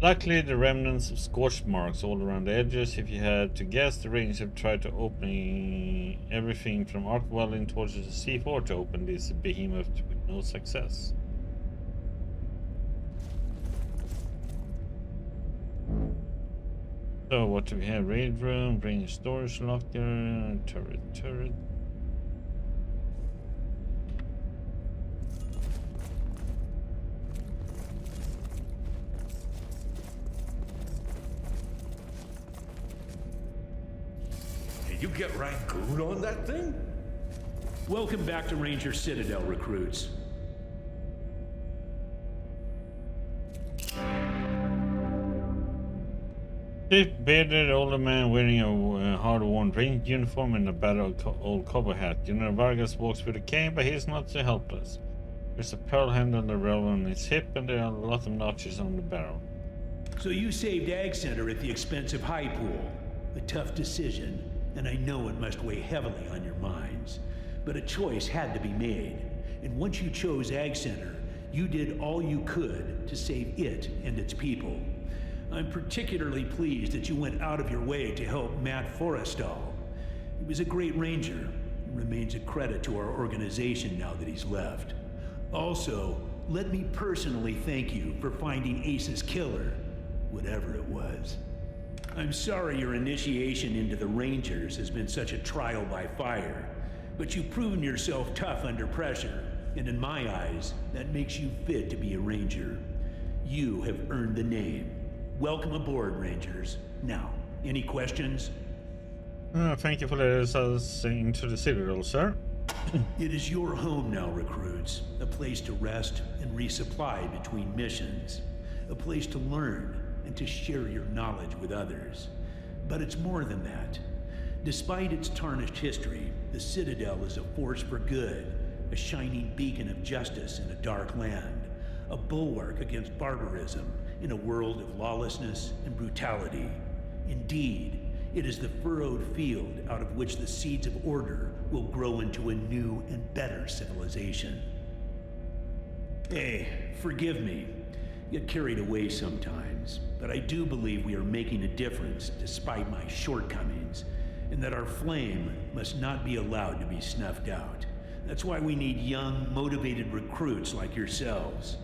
Luckily, the remnants of scorch marks all around the edges. If you had to guess, the Rangers have tried to open everything from arc welding torches to C4 to open this behemoth with no success. So what do we have? Raid room, bring storage locker, turret. Can you get Raccoon on that thing? Welcome back to Ranger Citadel, recruits. This bearded older man wearing a hard-worn Ranger uniform and a battered old cowboy hat. General Vargas walks with a cane, but he's not so helpless. There's a pearl handle on the rail on his hip, and there are a lot of notches on the barrel. So you saved Ag Center at the expense of High Pool. A tough decision, and I know it must weigh heavily on your minds. But a choice had to be made. And once you chose Ag Center, you did all you could to save it and its people. I'm particularly pleased that you went out of your way to help Matt Forrestal. He was a great ranger and remains a credit to our organization now that he's left. Also, let me personally thank you for finding Ace's killer, whatever it was. I'm sorry your initiation into the Rangers has been such a trial by fire, but you've proven yourself tough under pressure, and in my eyes, that makes you fit to be a Ranger. You have earned the name. Welcome aboard, Rangers. Now, any questions? Thank you for letting us into the Citadel, sir. It is your home now, recruits. A place to rest and resupply between missions. A place to learn and to share your knowledge with others. But it's more than that. Despite its tarnished history, the Citadel is a force for good, a shining beacon of justice in a dark land, a bulwark against barbarism in a world of lawlessness and brutality. Indeed, it is the furrowed field out of which the seeds of order will grow into a new and better civilization. Hey, forgive me. Get carried away sometimes, but I do believe we are making a difference despite my shortcomings, and that our flame must not be allowed to be snuffed out. That's why we need young, motivated recruits like yourselves.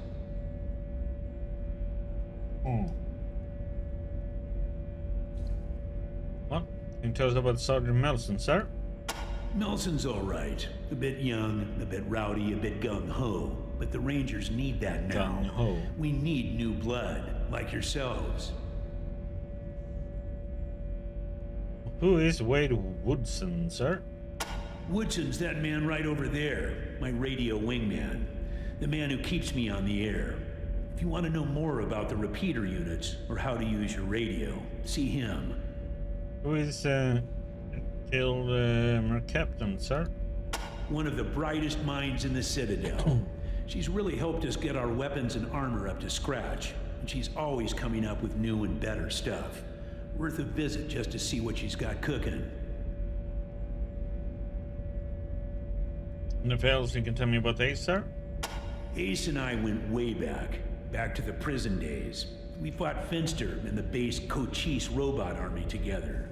What? Can you tell us about Sergeant Melson, sir? Nelson's all right. A bit young, a bit rowdy, a bit gung-ho. But the Rangers need that now. Gung-ho. We need new blood, like yourselves. Who is Wade Woodson, sir? Woodson's that man right over there, my radio wingman. The man who keeps me on the air. If you want to know more about the repeater units, or how to use your radio, see him. Who is killed Captain, sir? One of the brightest minds in the Citadel. She's really helped us get our weapons and armor up to scratch, and she's always coming up with new and better stuff. Worth a visit just to see what she's got cooking. Anything else you can tell me about Ace, sir? Ace and I went way back to the prison days. We fought Finster and the base Cochise robot army together.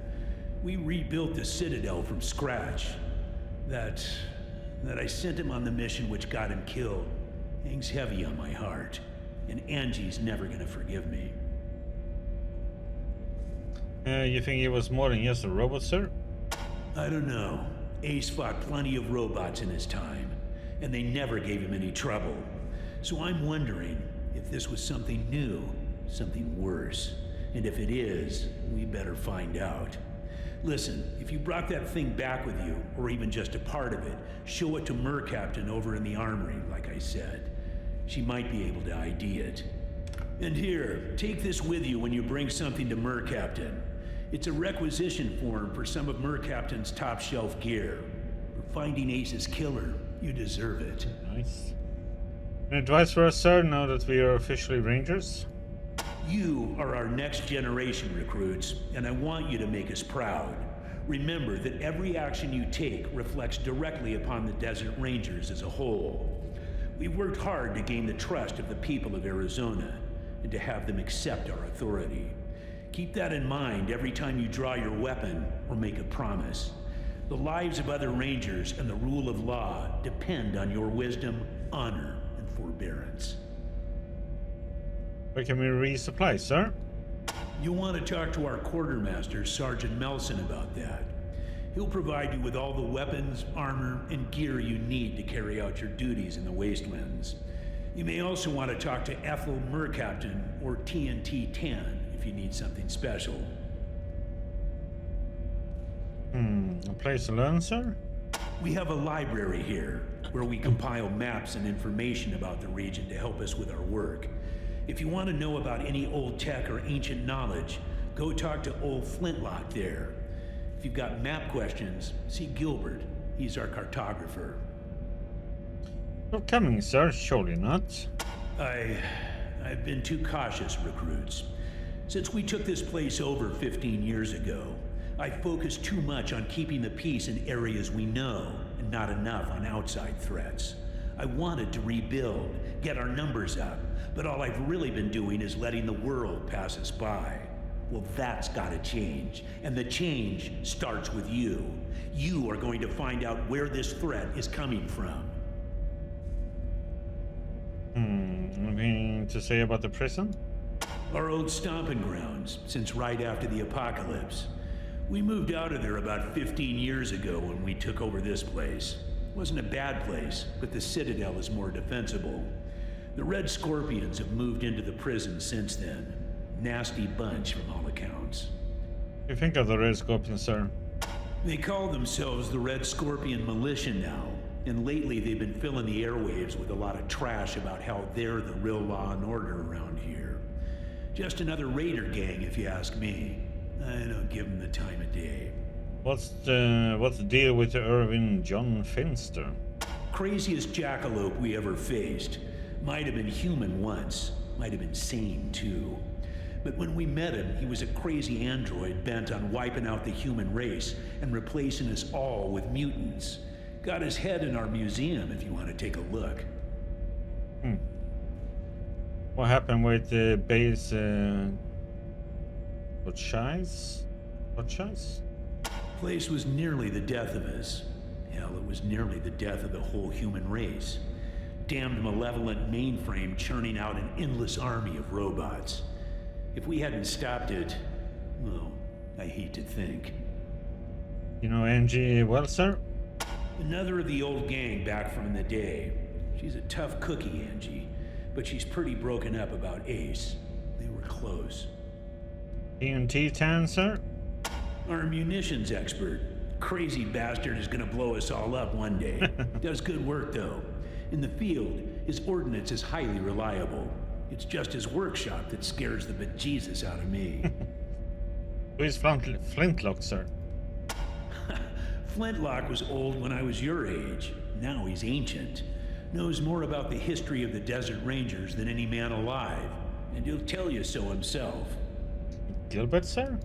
We rebuilt the Citadel from scratch. That I sent him on the mission which got him killed hangs heavy on my heart, and Angie's never gonna forgive me. You think he was more than just a robot, sir? I don't know. Ace fought plenty of robots in his time, and they never gave him any trouble. So I'm wondering if this was something new, something worse. And if it is, we better find out. Listen, if you brought that thing back with you, or even just a part of it, show it to Mercaptain over in the armory, like I said. She might be able to ID it. And here, take this with you when you bring something to Mercaptain. It's a requisition form for some of Mercaptain's top shelf gear. For finding Ace's killer, you deserve it. Nice. Any advice for us, sir, now that we are officially Rangers? You are our next generation recruits, and I want you to make us proud. Remember that every action you take reflects directly upon the Desert Rangers as a whole. We've worked hard to gain the trust of the people of Arizona, and to have them accept our authority. Keep that in mind every time you draw your weapon or make a promise. The lives of other Rangers and the rule of law depend on your wisdom, honor, and forbearance. Where can we resupply, sir? You'll want to talk to our quartermaster, Sergeant Melson, about that. He'll provide you with all the weapons, armor, and gear you need to carry out your duties in the Wastelands. You may also want to talk to Ethel Mercaptain or TNT-10 if you need something special. A place to learn, sir? We have a library here, where we compile maps and information about the region to help us with our work. If you want to know about any old tech or ancient knowledge, go talk to old Flintlock there. If you've got map questions, see Gilbert. He's our cartographer. You're coming, sir, surely not. I've been too cautious, recruits. Since we took this place over 15 years ago, I focused too much on keeping the peace in areas we know, and not enough on outside threats. I wanted to rebuild, get our numbers up, but all I've really been doing is letting the world pass us by. Well, that's gotta change, and the change starts with you. You are going to find out where this threat is coming from. Anything to say about the prison? Our old stomping grounds, since right after the apocalypse. We moved out of there about 15 years ago when we took over this place. Wasn't a bad place, but the Citadel is more defensible. The Red Scorpions have moved into the prison since then. Nasty bunch from all accounts. What do you think of the Red Scorpion, sir? They call themselves the Red Scorpion Militia now, and lately they've been filling the airwaves with a lot of trash about how they're the real law and order around here. Just another raider gang, if you ask me. I don't give them the time of day. What's the deal with the Irvin John Finster? Craziest jackalope we ever faced. Might have been human once, might have been sane too. But when we met him, he was a crazy android bent on wiping out the human race and replacing us all with mutants. Got his head in our museum if you want to take a look. What happened with the base What shies? Place was nearly the death of us. Hell, it was nearly the death of the whole human race. Damned malevolent mainframe churning out an endless army of robots. If we hadn't stopped it, well, I hate to think. You know Angie well, sir? Another of the old gang back from the day. She's a tough cookie, Angie, but she's pretty broken up about Ace. They were close. TNT-10, sir? Our munitions expert. Crazy bastard is gonna blow us all up one day. Does good work, though. In the field, his ordnance is highly reliable. It's just his workshop that scares the bejesus out of me. Who is Flintlock, sir? Flintlock was old when I was your age. Now he's ancient. Knows more about the history of the Desert Rangers than any man alive. And he'll tell you so himself. Gilbert, sir?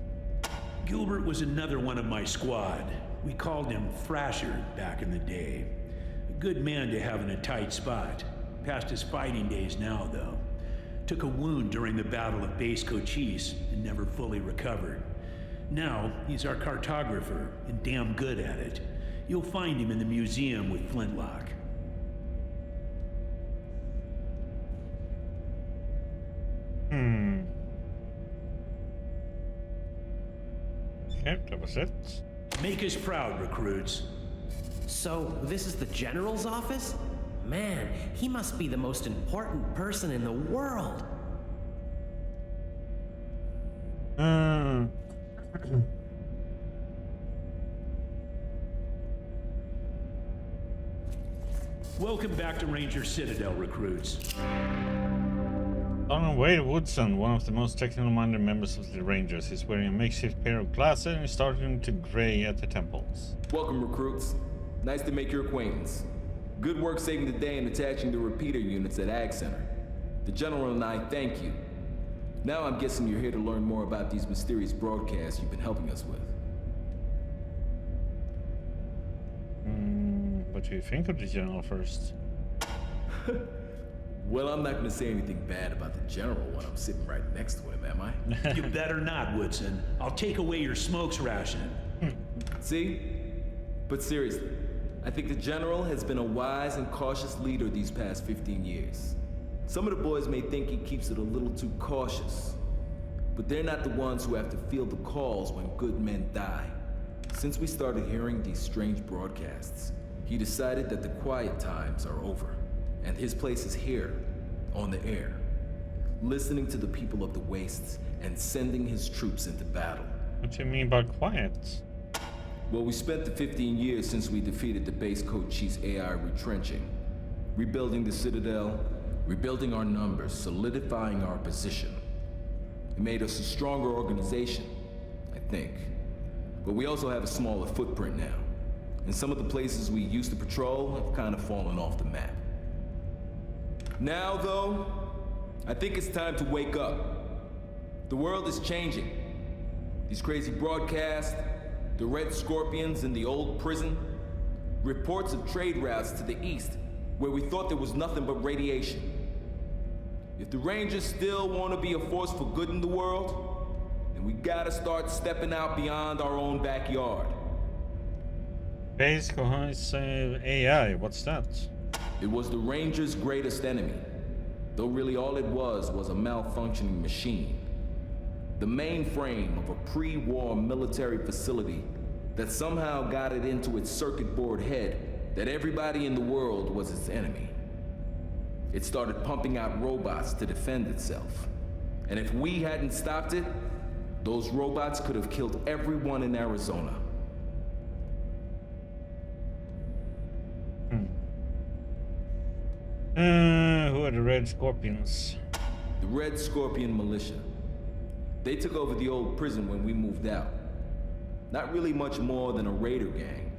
Gilbert was another one of my squad. We called him Thrasher back in the day. A good man to have in a tight spot. Past his fighting days now, though. Took a wound during the Battle of Base Cochise and never fully recovered. Now, he's our cartographer and damn good at it. You'll find him in the museum with Flintlock. Yep, that was it. Make us proud, recruits. So, this is the General's office? Man, he must be the most important person in the world. Welcome back to Ranger Citadel, recruits. Sergeant Wade Woodson, one of the most technical-minded members of the Rangers, is wearing a makeshift pair of glasses and is starting to gray at the temples. Welcome, recruits. Nice to make your acquaintance. Good work saving the day and attaching the repeater units at Ag Center. The General and I thank you. Now I'm guessing you're here to learn more about these mysterious broadcasts you've been helping us with. What do you think of the General first? Well, I'm not gonna say anything bad about the General when I'm sitting right next to him, am I? You better not, Woodson. I'll take away your smokes ration. See? But seriously, I think the General has been a wise and cautious leader these past 15 years. Some of the boys may think he keeps it a little too cautious, but they're not the ones who have to feel the calls when good men die. Since we started hearing these strange broadcasts, he decided that the quiet times are over, and his place is here, on the air, listening to the people of the wastes and sending his troops into battle. What do you mean by quiet? Well, we spent the 15 years since we defeated the base code chief's AI retrenching, rebuilding the Citadel, rebuilding our numbers, solidifying our position. It made us a stronger organization, I think. But we also have a smaller footprint now. And some of the places we used to patrol have kind of fallen off the map. Now, though, I think it's time to wake up. The world is changing. These crazy broadcasts, the Red Scorpions in the old prison, reports of trade routes to the east where we thought there was nothing but radiation. If the Rangers still want to be a force for good in the world, then we gotta start stepping out beyond our own backyard. Base cohesive AI, what's that? It was the Rangers' greatest enemy, though really all it was a malfunctioning machine. The mainframe of a pre-war military facility that somehow got it into its circuit board head that everybody in the world was its enemy. It started pumping out robots to defend itself. And if we hadn't stopped it, those robots could have killed everyone in Arizona. Who are the Red Scorpions? The Red Scorpion Militia. They took over the old prison when we moved out. Not really much more than a raider gang.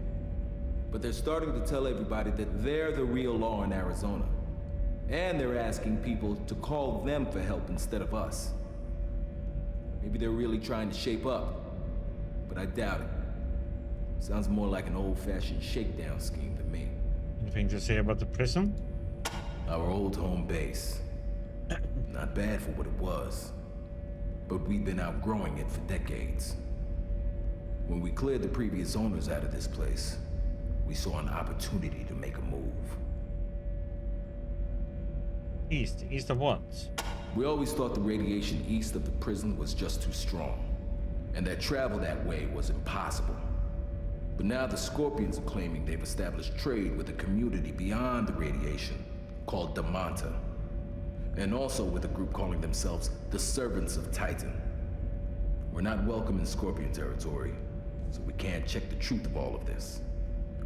But they're starting to tell everybody that they're the real law in Arizona. And they're asking people to call them for help instead of us. Maybe they're really trying to shape up, but I doubt it. Sounds more like an old-fashioned shakedown scheme to me. Anything to say about the prison? Our old home base. Not bad for what it was. But we've been outgrowing it for decades. When we cleared the previous owners out of this place, we saw an opportunity to make a move. East of what? We always thought the radiation east of the prison was just too strong, and that travel that way was impossible. But now the Scorpions are claiming they've established trade with a community beyond the radiation, called Damanta, and also with a group calling themselves the Servants of Titan. We're not welcome in Scorpion territory, so we can't check the truth of all of this.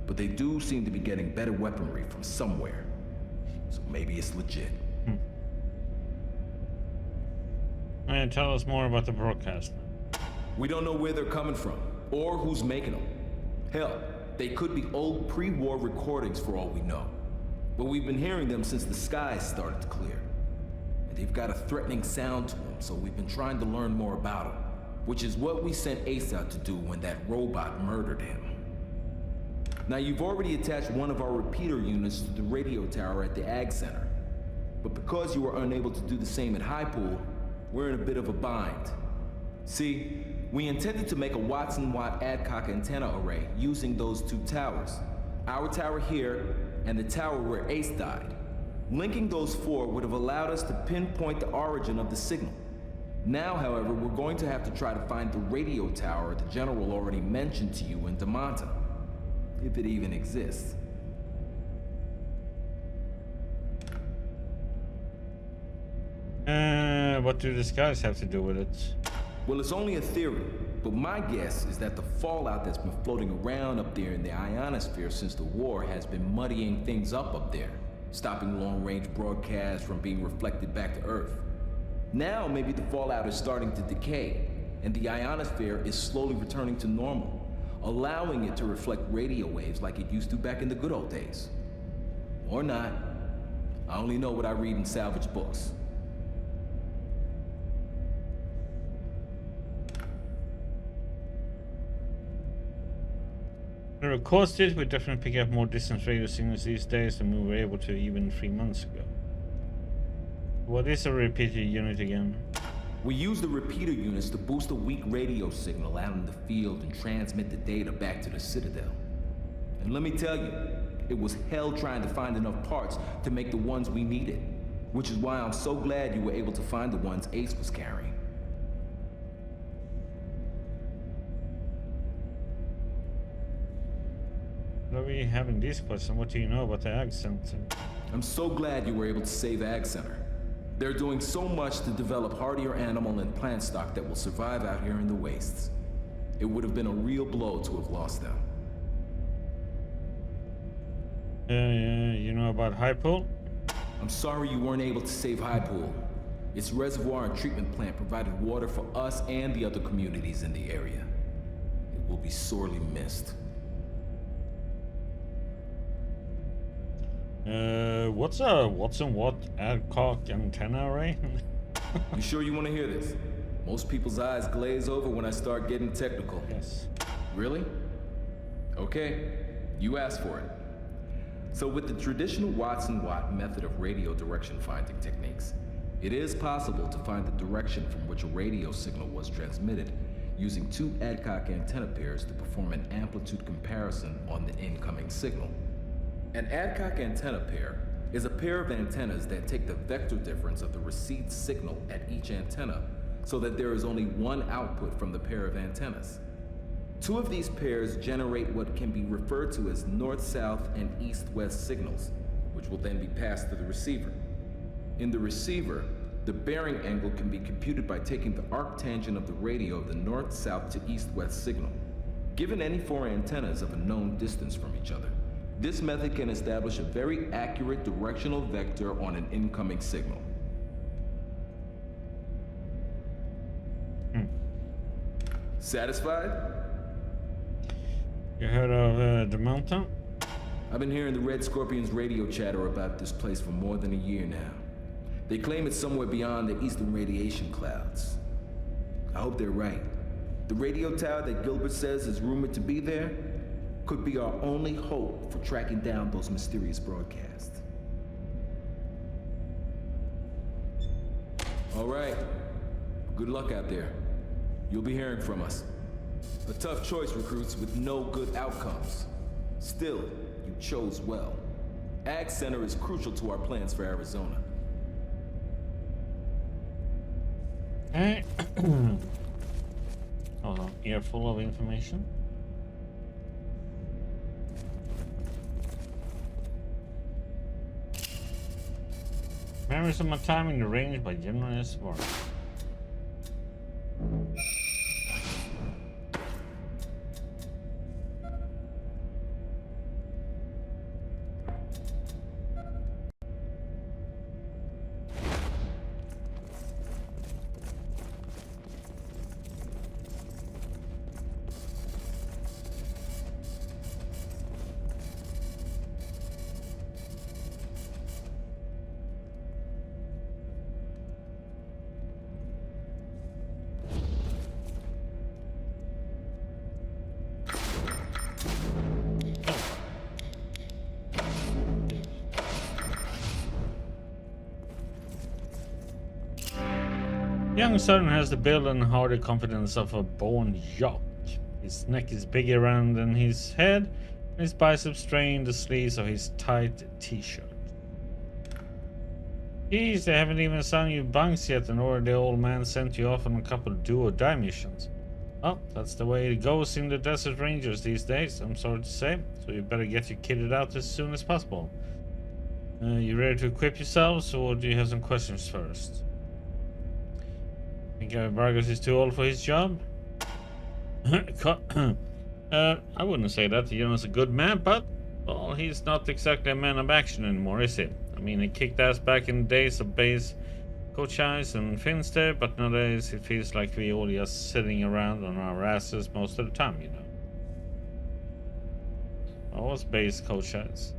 But they do seem to be getting better weaponry from somewhere, so maybe it's legit. And tell us more about the broadcast. We don't know where they're coming from, or who's making them. Hell, they could be old pre-war recordings for all we know. But we've been hearing them since the skies started to clear. And they've got a threatening sound to them, so we've been trying to learn more about them. Which is what we sent Ace out to do when that robot murdered him. Now, you've already attached one of our repeater units to the radio tower at the Ag Center. But because you were unable to do the same at High Pool, we're in a bit of a bind. See, we intended to make a Watson-Watt Adcock antenna array using those two towers. Our tower here, and the tower where Ace died. Linking those four would have allowed us to pinpoint the origin of the signal. Now, however, we're going to have to try to find the radio tower the General already mentioned to you in Damanta. if it even exists. What do the skies have to do with it? Well, it's only a theory, but my guess is that the fallout that's been floating around up there in the ionosphere since the war has been muddying things up there, stopping long-range broadcasts from being reflected back to Earth. Now, maybe the fallout is starting to decay, and the ionosphere is slowly returning to normal, allowing it to reflect radio waves like it used to back in the good old days. Or not. I only know what I read in salvage books. Of course, we definitely pick up more distance radio signals these days than we were able to even 3 months ago. What is a repeater unit again? We use the repeater units to boost a weak radio signal out in the field and transmit the data back to the Citadel. And let me tell you, it was hell trying to find enough parts to make the ones we needed, which is why I'm so glad you were able to find the ones Ace was carrying. What are we having these questions? What do you know about the Ag Center? I'm so glad you were able to save Ag Center. They're doing so much to develop hardier animal and plant stock that will survive out here in the wastes. It would have been a real blow to have lost them. You know about High Pool? I'm sorry you weren't able to save High Pool. Its reservoir and treatment plant provided water for us and the other communities in the area. It will be sorely missed. What's a Watson Watt Adcock antenna array? You sure you want to hear this? Most people's eyes glaze over when I start getting technical. Yes. Really? Okay, you asked for it. So with the traditional Watson-Watt method of radio direction finding techniques, it is possible to find the direction from which a radio signal was transmitted using 2 Adcock antenna pairs to perform an amplitude comparison on the incoming signal. An Adcock antenna pair is a pair of antennas that take the vector difference of the received signal at each antenna so that there is only one output from the pair of antennas. 2 of these pairs generate what can be referred to as north-south and east-west signals, which will then be passed to the receiver. In the receiver, the bearing angle can be computed by taking the arctangent of the radio of the north-south to east-west signal, given any 4 antennas of a known distance from each other. This method can establish a very accurate directional vector on an incoming signal. Satisfied? You heard of the mountain? I've been hearing the Red Scorpions radio chatter about this place for more than a year now. They claim it's somewhere beyond the eastern radiation clouds. I hope they're right. The radio tower that Gilbert says is rumored to be there could be our only hope for tracking down those mysterious broadcasts. All right. Good luck out there. You'll be hearing from us. A tough choice, recruits, with no good outcomes. Still, you chose well. Ag Center is crucial to our plans for Arizona. Hey. Hold on, earful of information. Memories of my time in the range by General S. Warren. Young Southern has the build and hardy confidence of a born jock. His neck is bigger around than his head, and his biceps strain the sleeves of his tight t-shirt. Geez, they haven't even assigned you bunks yet, and already the old man sent you off on a couple of do-or-die missions. Well, that's the way it goes in the Desert Rangers these days, I'm sorry to say. So you better get your kitted out as soon as possible. You ready to equip yourselves, or do you have some questions first? Think Vargas is too old for his job? I wouldn't say that. He's a good man, but, well, he's not exactly a man of action anymore, is he? I mean, he kicked ass back in the days of base Coach Eyes and Finster, but nowadays it feels like we all just sitting around on our asses most of the time, you know. What was base Coach Eyes?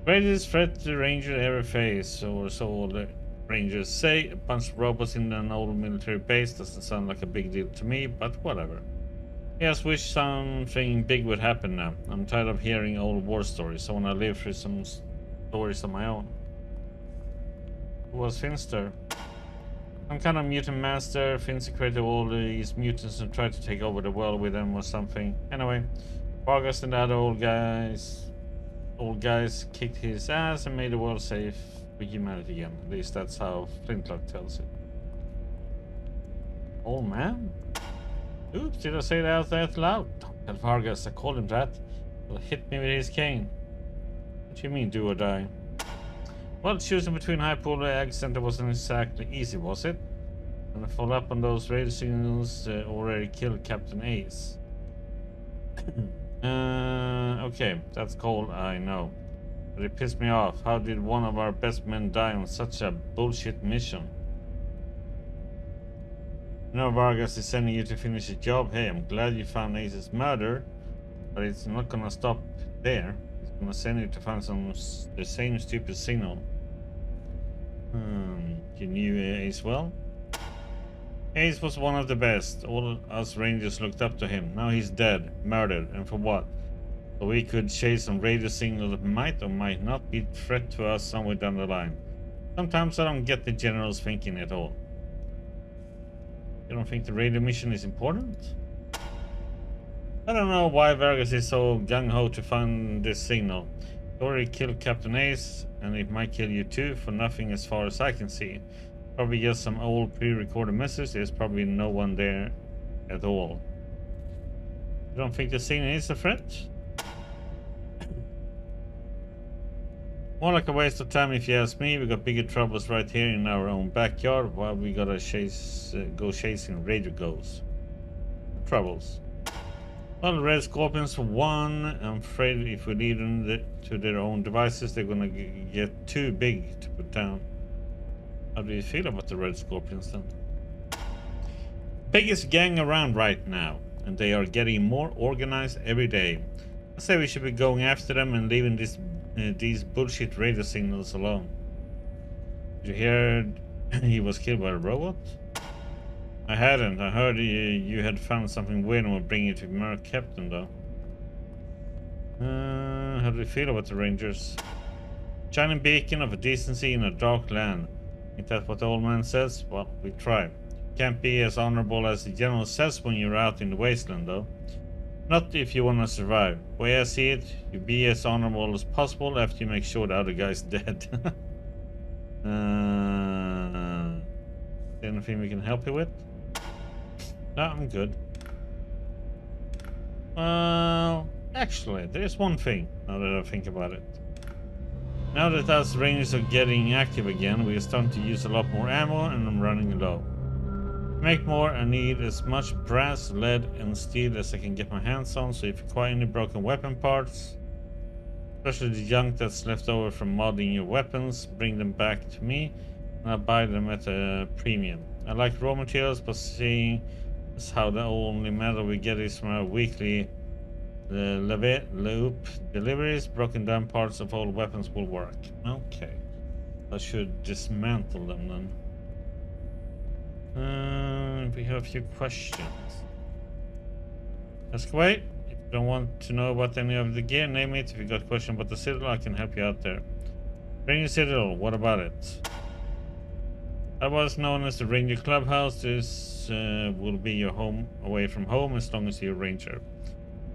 Greatest threat the Ranger ever faced, or so all the Rangers say. A bunch of robots in an old military base doesn't sound like a big deal to me, but whatever. I just wish something big would happen now. I'm tired of hearing old war stories. I want to live through some stories of my own. Who was Finster? Some kind of mutant master. Finster created all these mutants and tried to take over the world with them or something. Anyway, Vargas and the other old guys kicked his ass and made the world safe for humanity again. At least that's how Flintlock tells it. Old man? Oops, did I say that out loud? Don't tell Vargas I called him that. He'll hit me with his cane. What do you mean, do or die? Well, choosing between high-polar egg center wasn't exactly easy, was it? And the follow-up on those radio signals already killed Captain Ace. Okay, that's cold, I know. But it pissed me off. How did one of our best men die on such a bullshit mission? You know Vargas is sending you to finish your job. Hey, I'm glad you found Ace's murder, but it's not gonna stop there. It's gonna send you to find the same stupid signal. You knew Ace well? Ace was one of the best. All us Rangers looked up to him. Now he's dead, murdered, and for what? So we could chase some radio signal that might or might not be a threat to us somewhere down the line. Sometimes I don't get the general's thinking at all. You don't think the radio mission is important? I don't know why Vargas is so gung-ho to find this signal. He already killed Captain Ace, and it might kill you too, for nothing as far as I can see. Probably just some old pre-recorded message. There's probably no one there at all. You don't think the signal is a threat? More like a waste of time if you ask me. We got bigger troubles right here in our own backyard while we gotta go chasing radio ghosts. Troubles. Well, the Red Scorpions for one. I'm afraid if we leave them to their own devices, they're gonna get too big to put down. How do you feel about the Red Scorpions then? Biggest gang around right now, and they are getting more organized every day. I say we should be going after them and leaving these bullshit radio signals alone. Did you hear he was killed by a robot? I hadn't. I heard you had found something weird and were bringing it to Merc Captain though. How do you feel about the Rangers? Shining beacon of a decency in a dark land. Ain't that what the old man says? Well, we try. Can't be as honorable as the general says when you're out in the wasteland though. Not if you want to survive. The way I see it, you be as honorable as possible after you make sure the other guy's dead. Anything we can help you with? No, I'm good. Well, actually, there's one thing, now that I think about it. Now that us Rangers are getting active again, we are starting to use a lot more ammo and I'm running low. To make more, I need as much brass, lead and steel as I can get my hands on, so if you acquire any broken weapon parts, especially the junk that's left over from modding your weapons, bring them back to me and I'll buy them at a premium. I like raw materials, but seeing as how the only metal we get is from our weekly loop deliveries, broken down parts of old weapons will work. Okay. I should dismantle them then. We have a few questions. Ask away. If you don't want to know about any of the gear, name it. If you got a question about the Citadel, I can help you out there. Ranger Citadel, what about it? Otherwise known as the Ranger Clubhouse, this will be your home away from home as long as you're a Ranger.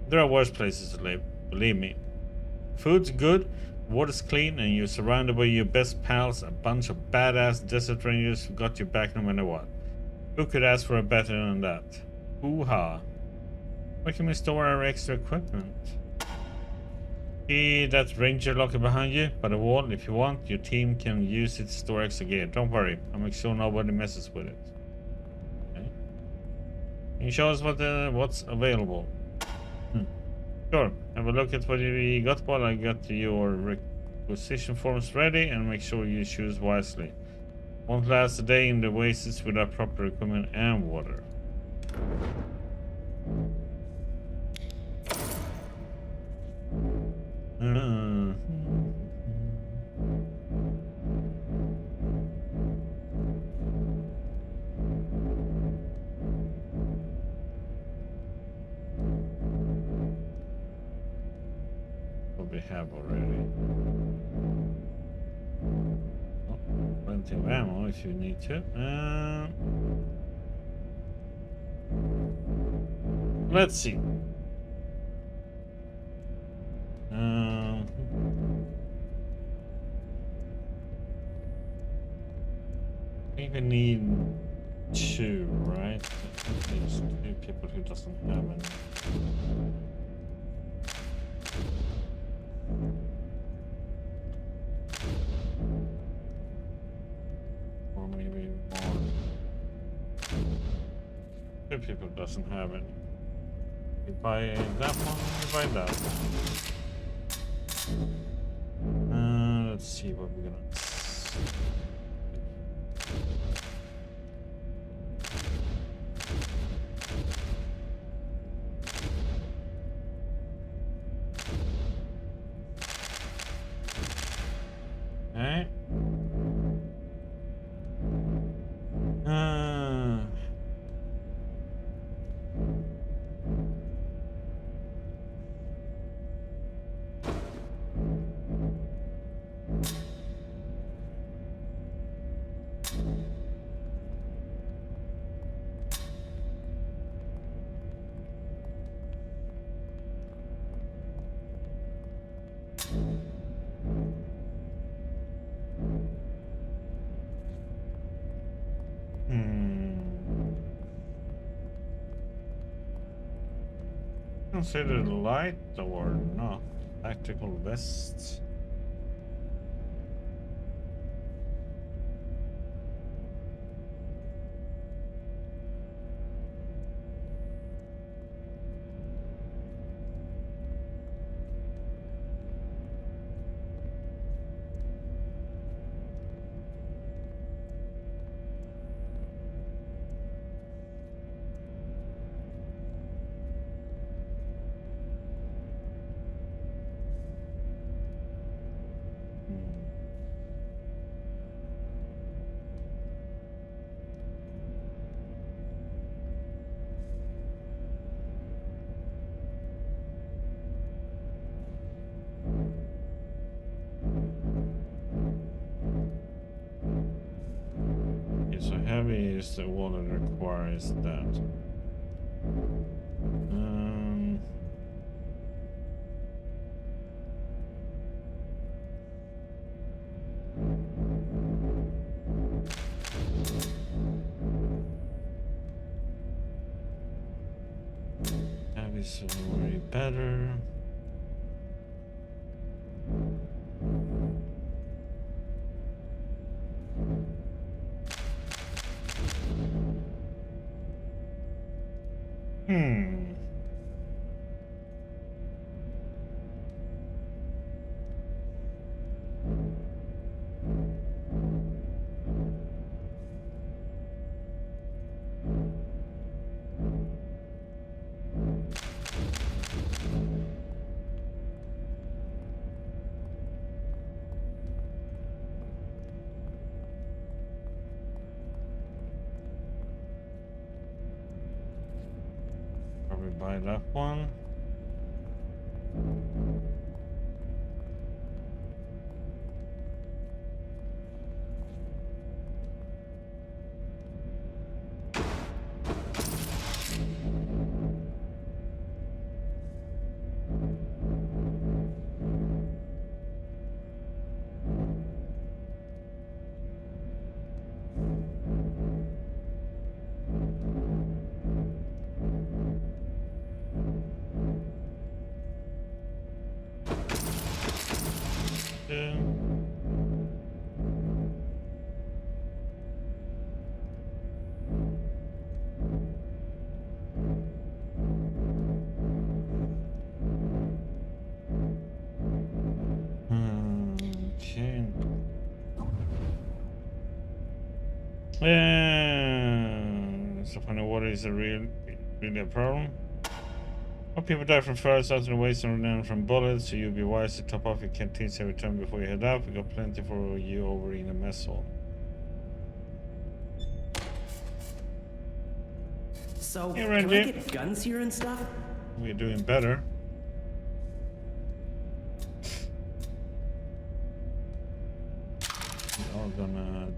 There are worse places to live, believe me. Food's good, water's clean, and you're surrounded by your best pals, a bunch of badass desert rangers who got your back no matter what. Who could ask for a better than that? Hoo-ha. Where can we store our extra equipment? See that ranger locker behind you by the wall? If you want, your team can use it to store extra gear. Don't worry, I'll make sure nobody messes with it. Okay. Can you show us what's available? Sure. Have a look at what we got while I got your requisition forms ready, and make sure you choose wisely. Won't last a day in the wastes without proper equipment and water. What we have already. Oh, plenty of ammo if you need to. Let's see. I think we need 2, right? There's 2 people who doesn't have any. Or maybe more. 2 people doesn't have any. You buy that one, you buy that one. Let's see what we're gonna. Okay. Considered light or not? Tactical vests. So heavy is the one that requires that. Heavy is already better. Probably buy that one. Okay. So finding water is really a problem. More people die from fires out in the wasteland than from bullets, so you'll be wise to top off your canteens every time before you head out. We got plenty for you over in the mess hall. So, Hey, can I Randy. get guns here and stuff? We're doing better. We're all gonna...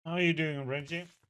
How are you doing, Reggie?